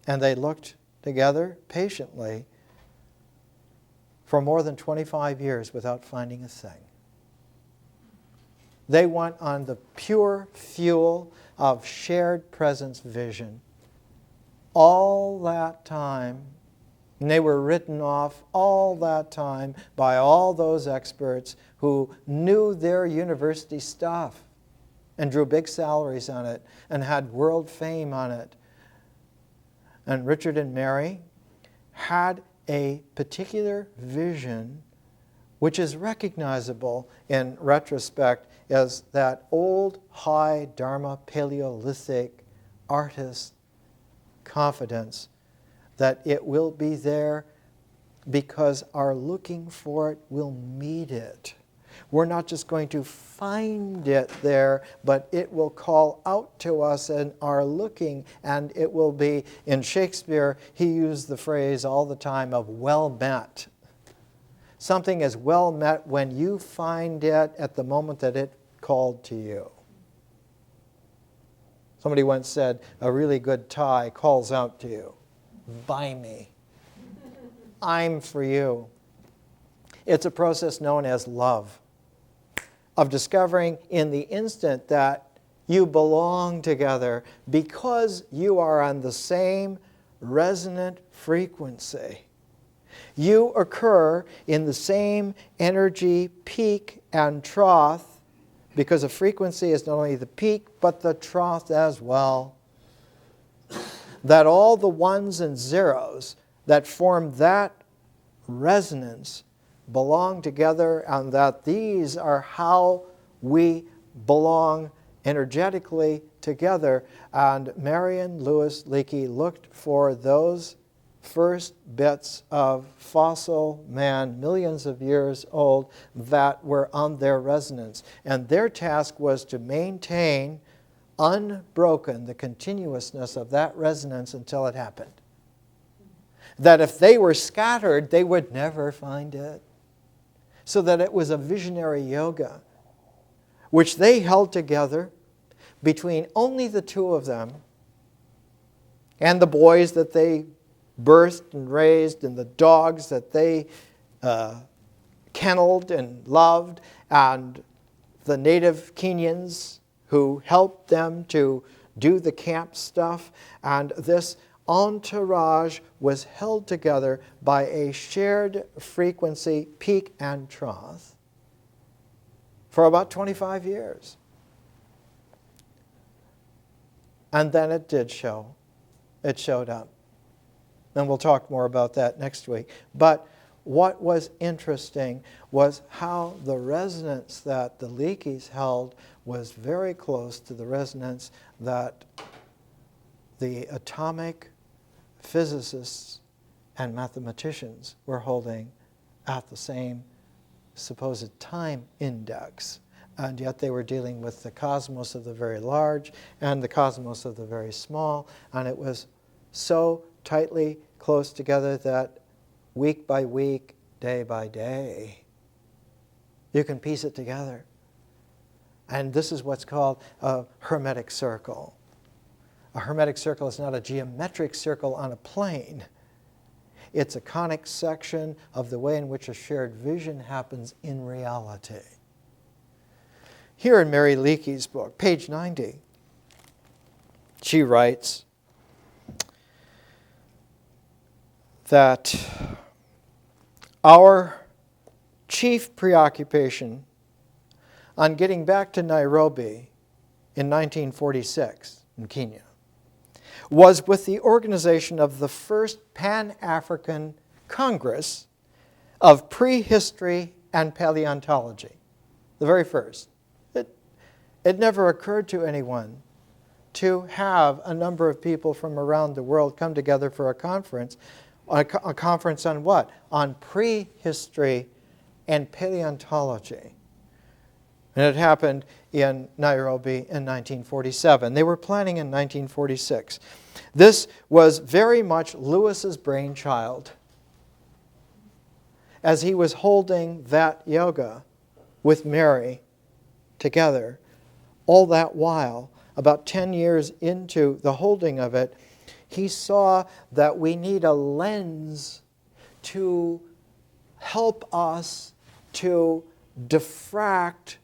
And they looked together patiently for more than 25 years without finding a thing. They went on the pure fuel of shared presence vision all that time, and they were written off all that time by all those experts who knew their university stuff and drew big salaries on it and had world fame on it. And Richard and Mary had a particular vision which is recognizable in retrospect as that old high Dharma Paleolithic artist confidence that it will be there because our looking for it will meet it. We're not just going to find it there, but it will call out to us in our looking, and it will be, in Shakespeare, he used the phrase all the time of well met. Something is well met when you find it at the moment that it called to you. Somebody once said, a really good tie calls out to you, buy me. I'm for you. It's a process known as love, of discovering in the instant that you belong together because you are on the same resonant frequency. You occur in the same energy peak and trough because a frequency is not only the peak, but the trough as well. That all the ones and zeros that form that resonance belong together, and that these are how we belong energetically together. And Marion Lewis Leakey looked for those first bits of fossil man, millions of years old, that were on their resonance. And their task was to maintain unbroken the continuousness of that resonance until it happened. That if they were scattered, they would never find it. So that it was a visionary yoga, which they held together between only the two of them and the boys that they birthed and raised and the dogs that they kenneled and loved, and the native Kenyans who helped them to do the camp stuff. And this entourage was held together by a shared frequency, peak and trough, for about 25 years. And then it did show. It showed up. And we'll talk more about that next week. But what was interesting was how the resonance that the Leakeys held was very close to the resonance that the atomic physicists and mathematicians were holding at the same supposed time index. And yet they were dealing with the cosmos of the very large and the cosmos of the very small. And it was so tightly close together that week by week, day by day, you can piece it together. And this is what's called a hermetic circle. A hermetic circle is not a geometric circle on a plane. It's a conic section of the way in which a shared vision happens in reality. Here in Mary Leakey's book, page 90, she writes that our chief preoccupation on getting back to Nairobi in 1946 in Kenya was with the organization of the first Pan-African Congress of Prehistory and Paleontology, the very first. It never occurred to anyone to have a number of people from around the world come together for a conference. A conference on what? On prehistory and paleontology. And it happened in Nairobi in 1947. They were planning in 1946. This was very much Lewis's brainchild. As he was holding that yoga with Mary together, all that while, about 10 years into the holding of it, he saw that we need a lens to help us to diffract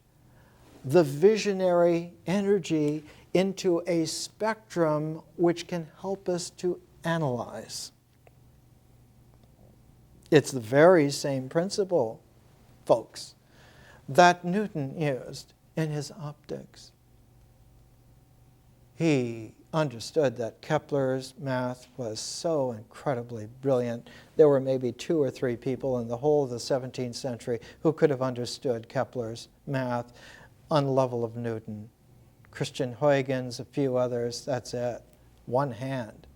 the visionary energy into a spectrum which can help us to analyze. It's the very same principle, folks, that Newton used in his optics. He understood that Kepler's math was so incredibly brilliant. There were maybe 2 or 3 people in the whole of the 17th century who could have understood Kepler's math on the level of Newton. Christian Huygens, a few others, that's it. One hand.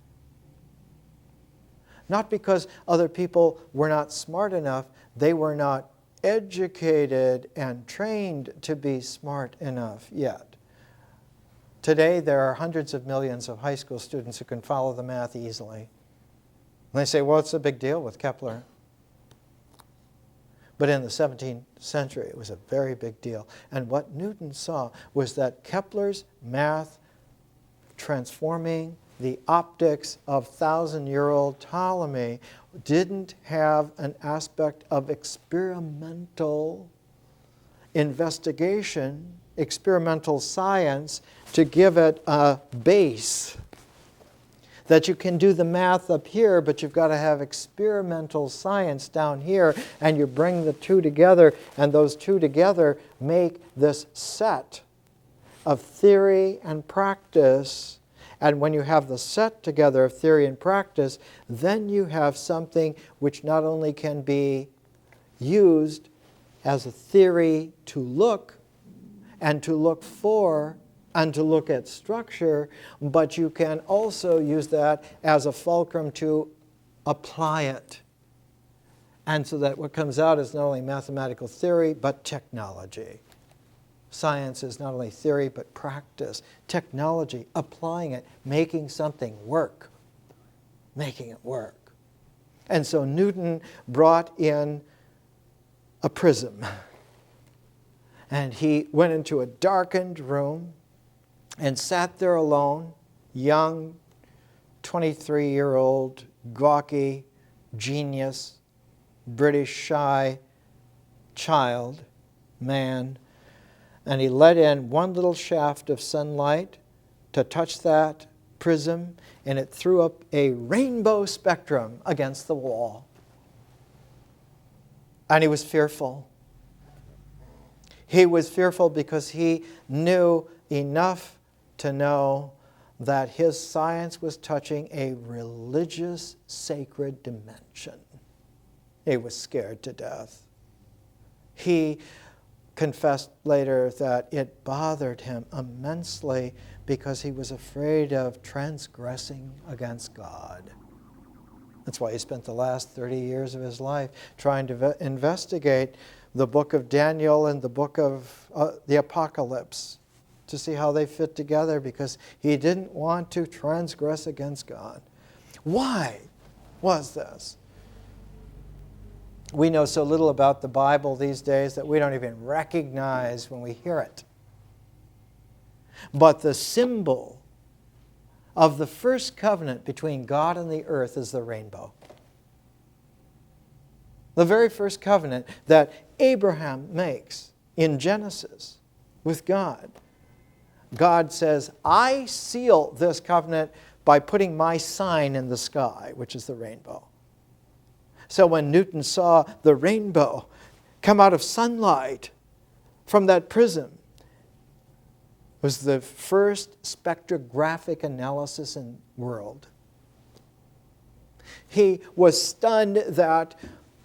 Not because other people were not smart enough, they were not educated and trained to be smart enough yet. Today, there are hundreds of millions of high school students who can follow the math easily. And they say, well, what's the big deal with Kepler? But in the 17th century, it was a very big deal. And what Newton saw was that Kepler's math transforming the optics of 1,000-year-old Ptolemy didn't have an aspect of experimental investigation, experimental science, to give it a base. that you can do the math up here, but you've got to have experimental science down here, and you bring the two together, and those two together make this set of theory and practice. And when you have the set together of theory and practice, then you have something which not only can be used as a theory to look and to look for and to look at structure, but you can also use that as a fulcrum to apply it. And so that what comes out is not only mathematical theory, but technology. Science is not only theory, but practice. Technology, applying it, making something work. Making it work. And so Newton brought in a prism. And he went into a darkened room and sat there alone, young, 23-year-old, gawky, genius, British shy child, man. And he let in one little shaft of sunlight to touch that prism, and it threw up a rainbow spectrum against the wall. And he was fearful. He was fearful because he knew enough to know that his science was touching a religious, sacred dimension. He was scared to death. He confessed later that it bothered him immensely because he was afraid of transgressing against God. That's why he spent the last 30 years of his life trying to investigate the book of Daniel and the book of the Apocalypse to see how they fit together, because he didn't want to transgress against God. Why was this? We know so little about the Bible these days that we don't even recognize when we hear it. But the symbol of the first covenant between God and the earth is the rainbow. The very first covenant that Abraham makes in Genesis with God. God says, I seal this covenant by putting my sign in the sky, which is the rainbow. So when Newton saw the rainbow come out of sunlight from that prism, it was the first spectrographic analysis in the world. He was stunned that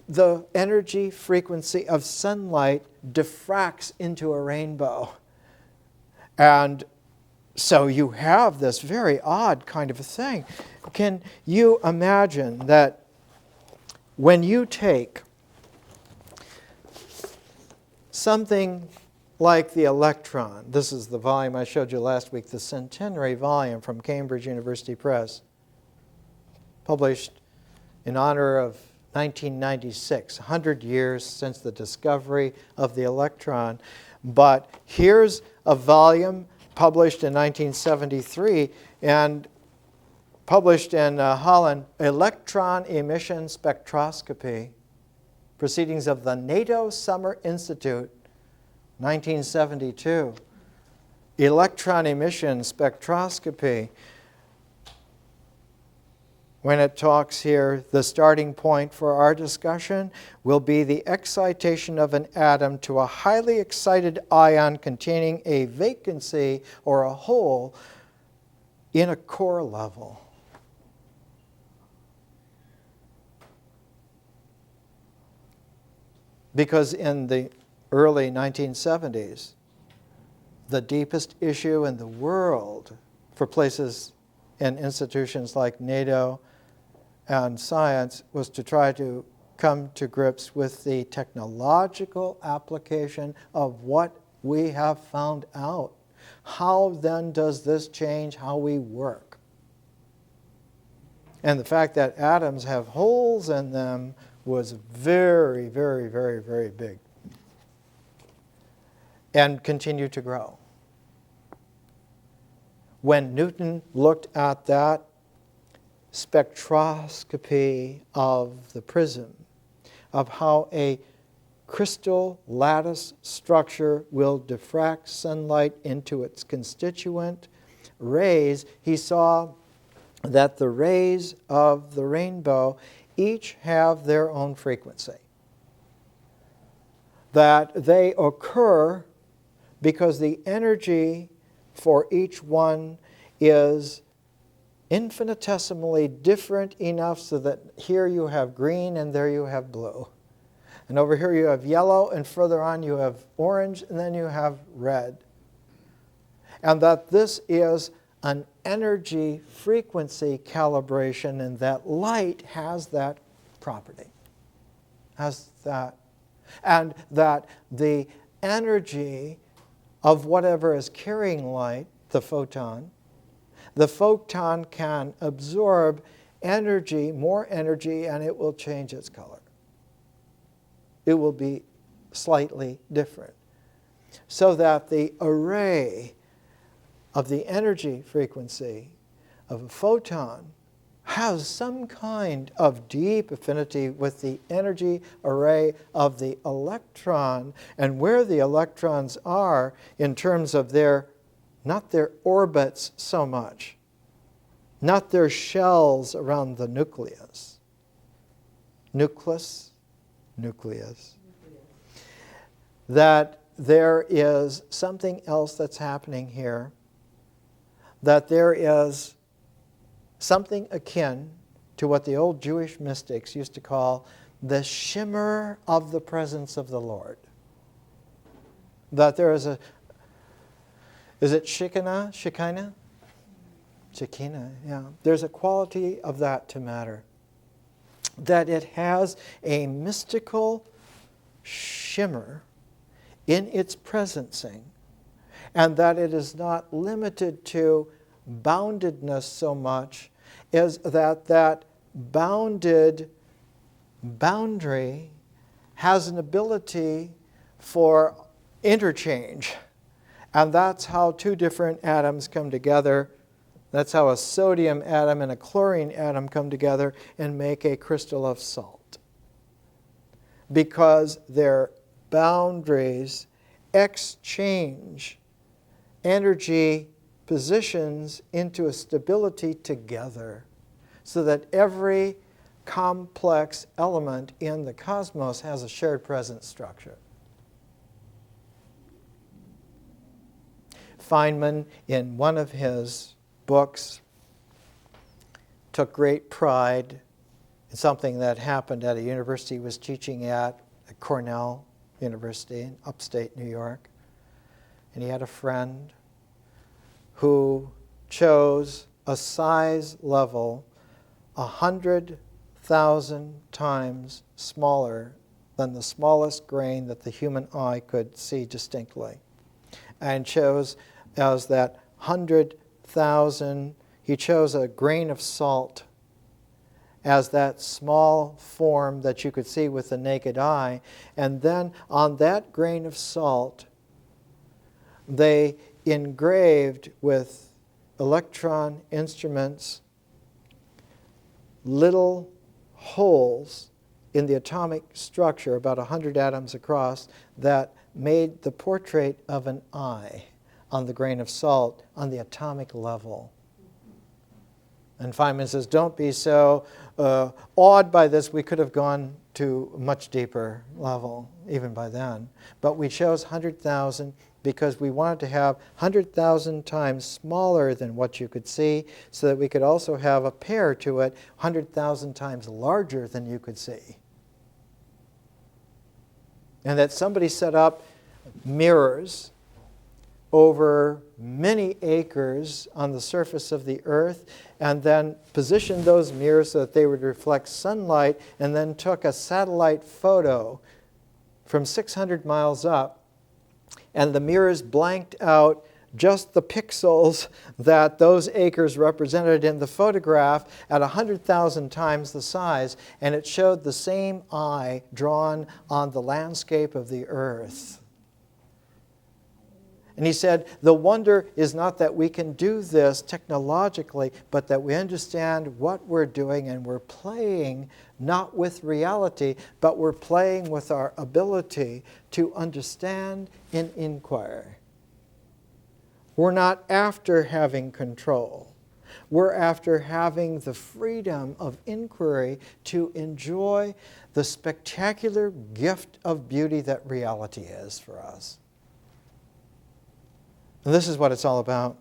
the energy frequency of sunlight diffracts into a rainbow. And so you have this very odd kind of a thing. Can you imagine that when you take something like the electron, this is the volume I showed you last week, the centenary volume from Cambridge University Press, published in honor of 1996, 100 years since the discovery of the electron. But here's a volume published in 1973 and published in Holland, Electron Emission Spectroscopy, Proceedings of the NATO Summer Institute, 1972. Electron emission spectroscopy. When it talks here, the starting point for our discussion will be the excitation of an atom to a highly excited ion containing a vacancy or a hole in a core level. Because in the early 1970s, the deepest issue in the world for places and institutions like NATO and science was to try to come to grips with the technological application of what we have found out. How then does this change how we work? And the fact that atoms have holes in them was very, very, very, very big and continued to grow. When Newton looked at that spectroscopy of the prism, of how a crystal lattice structure will diffract sunlight into its constituent rays, he saw that the rays of the rainbow each have their own frequency. That they occur because the energy for each one is infinitesimally different enough so that here you have green and there you have blue. And over here you have yellow, and further on you have orange, and then you have red. And that this is an energy frequency calibration, and that light has that property. Has that. And that the energy of whatever is carrying light, the photon can absorb energy, more energy, and it will change its color. It will be slightly different. So that the array of the energy frequency of a photon has some kind of deep affinity with the energy array of the electron, and where the electrons are in terms of their, not their orbits so much, not their shells around the nucleus. Nucleus. That there is something else that's happening here, that there is something akin to what the old Jewish mystics used to call the shimmer of the presence of the Lord. That there is a, is it Shekinah? Shekinah, yeah. There's a quality of that to matter. That it has a mystical shimmer in its presencing, and that it is not limited to boundedness so much as that bounded boundary has an ability for interchange. And that's how two different atoms come together. That's how a sodium atom and a chlorine atom come together and make a crystal of salt. Because their boundaries exchange energy positions into a stability together, so that every complex element in the cosmos has a shared presence structure. Feynman, in one of his books, took great pride in something that happened at a university he was teaching at Cornell University in upstate New York. And he had a friend who chose a size level 100,000 times smaller than the smallest grain that the human eye could see distinctly. And chose as that 100,000, he chose a grain of salt as that small form that you could see with the naked eye. And then on that grain of salt, they engraved with electron instruments little holes in the atomic structure, about 100 atoms across, that made the portrait of an eye on the grain of salt on the atomic level. And Feynman says, don't be so awed by this. We could have gone to a much deeper level even by then. But we chose 100,000 because we wanted to have 100,000 times smaller than what you could see, so that we could also have a pair to it 100,000 times larger than you could see. And that somebody set up mirrors over many acres on the surface of the earth, and then positioned those mirrors so that they would reflect sunlight, and then took a satellite photo from 600 miles up, and the mirrors blanked out just the pixels that those acres represented in the photograph at 100,000 times the size, and it showed the same eye drawn on the landscape of the earth. And he said, the wonder is not that we can do this technologically, but that we understand what we're doing, and we're playing not with reality, but we're playing with our ability to understand and inquire. We're not after having control, We're after having the freedom of inquiry to enjoy the spectacular gift of beauty that reality is for us. And this is what it's all about.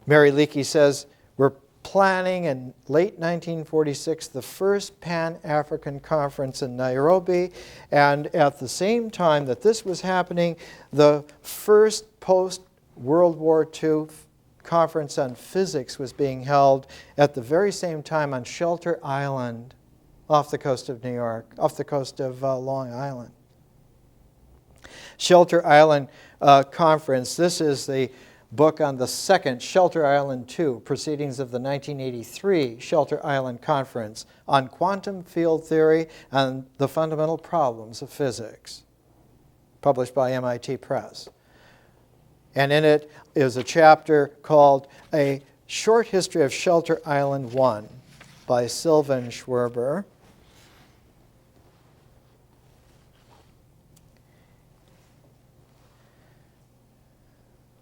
Mary Leakey says, we're planning in late 1946 the first Pan-African conference in Nairobi, and at the same time that this was happening, the first post-World War II conference on physics was being held at the very same time on Shelter Island off the coast of New York, off the coast of Long Island. Shelter Island Conference, this is the book on the second Shelter Island 2, Proceedings of the 1983 Shelter Island Conference on Quantum Field Theory and the Fundamental Problems of Physics, published by MIT Press. And in it is a chapter called A Short History of Shelter Island 1 by Sylvan Schwerber.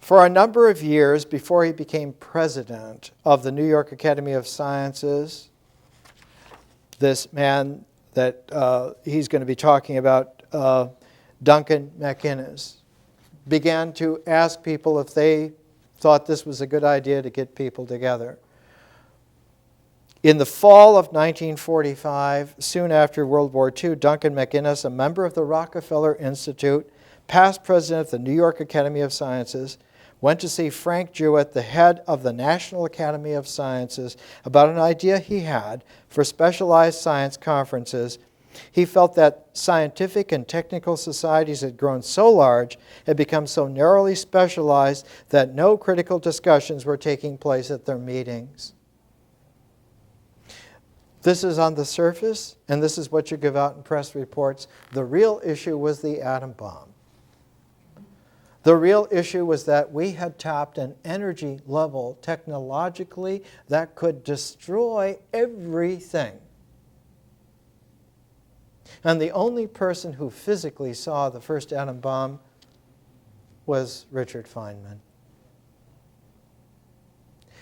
For a number of years before he became president of the New York Academy of Sciences, this man that he's going to be talking about, Duncan McInnes, began to ask people if they thought this was a good idea to get people together. In the fall of 1945, soon after World War II, Duncan McInnes, a member of the Rockefeller Institute, past president of the New York Academy of Sciences, went to see Frank Jewett, the head of the National Academy of Sciences, about an idea he had for specialized science conferences. He felt that scientific and technical societies had grown so large, had become so narrowly specialized, that no critical discussions were taking place at their meetings. This is on the surface, and this is what you give out in press reports. The real issue was the atom bomb. The real issue was that we had tapped an energy level technologically that could destroy everything. And the only person who physically saw the first atom bomb was Richard Feynman.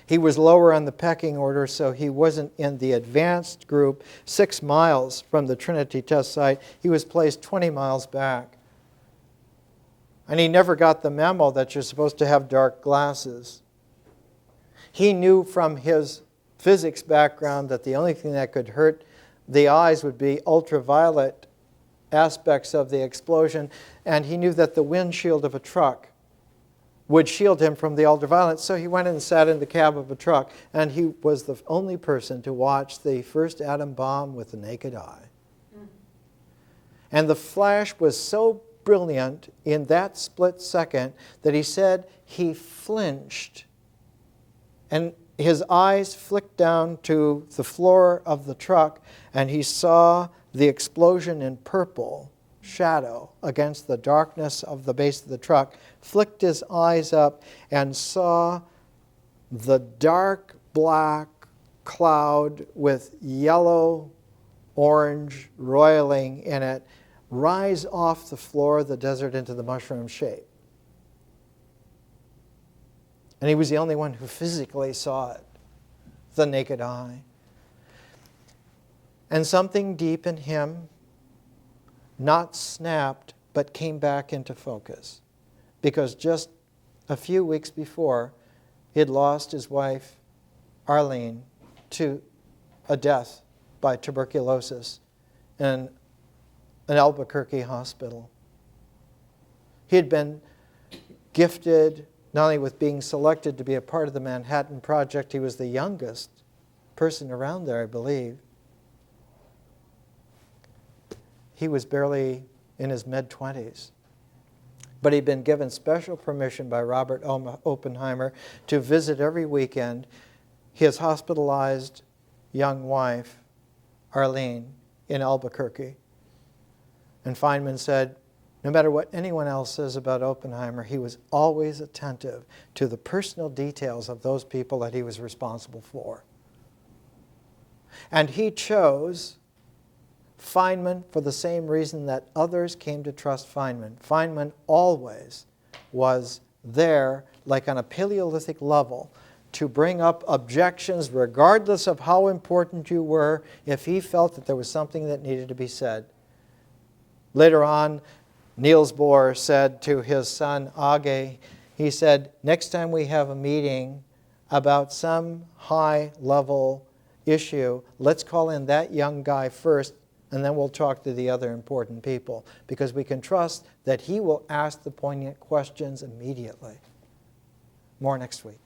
He was lower on the pecking order, so he wasn't in the advanced group 6 miles from the Trinity test site. He was placed 20 miles back. And he never got the memo that you're supposed to have dark glasses. He knew from his physics background that the only thing that could hurt the eyes would be ultraviolet aspects of the explosion, and he knew that the windshield of a truck would shield him from the ultraviolet, so he went and sat in the cab of a truck, and he was the only person to watch the first atom bomb with the naked eye. And the flash was so brilliant in that split second that he said he flinched, and his eyes flicked down to the floor of the truck, and he saw the explosion in purple shadow against the darkness of the base of the truck, flicked his eyes up and saw the dark black cloud with yellow orange roiling in it rise off the floor of the desert into the mushroom shape. And he was the only one who physically saw it, the naked eye. And something deep in him not snapped, but came back into focus. Because just a few weeks before, he had lost his wife, Arlene, to a death by tuberculosis in an Albuquerque hospital. He had been gifted not only with being selected to be a part of the Manhattan Project, he was the youngest person around there, I believe. He was barely in his mid-20s. But he'd been given special permission by Robert Oppenheimer to visit every weekend his hospitalized young wife, Arlene, in Albuquerque. And Feynman said, no matter what anyone else says about Oppenheimer, he was always attentive to the personal details of those people that he was responsible for. And he chose Feynman for the same reason that others came to trust Feynman. Feynman always was there like on a Paleolithic level, to bring up objections regardless of how important you were if he felt that there was something that needed to be said. Later on, Niels Bohr said to his son Age, he said, next time we have a meeting about some high-level issue, let's call in that young guy first, and then we'll talk to the other important people, because we can trust that he will ask the poignant questions immediately. More next week.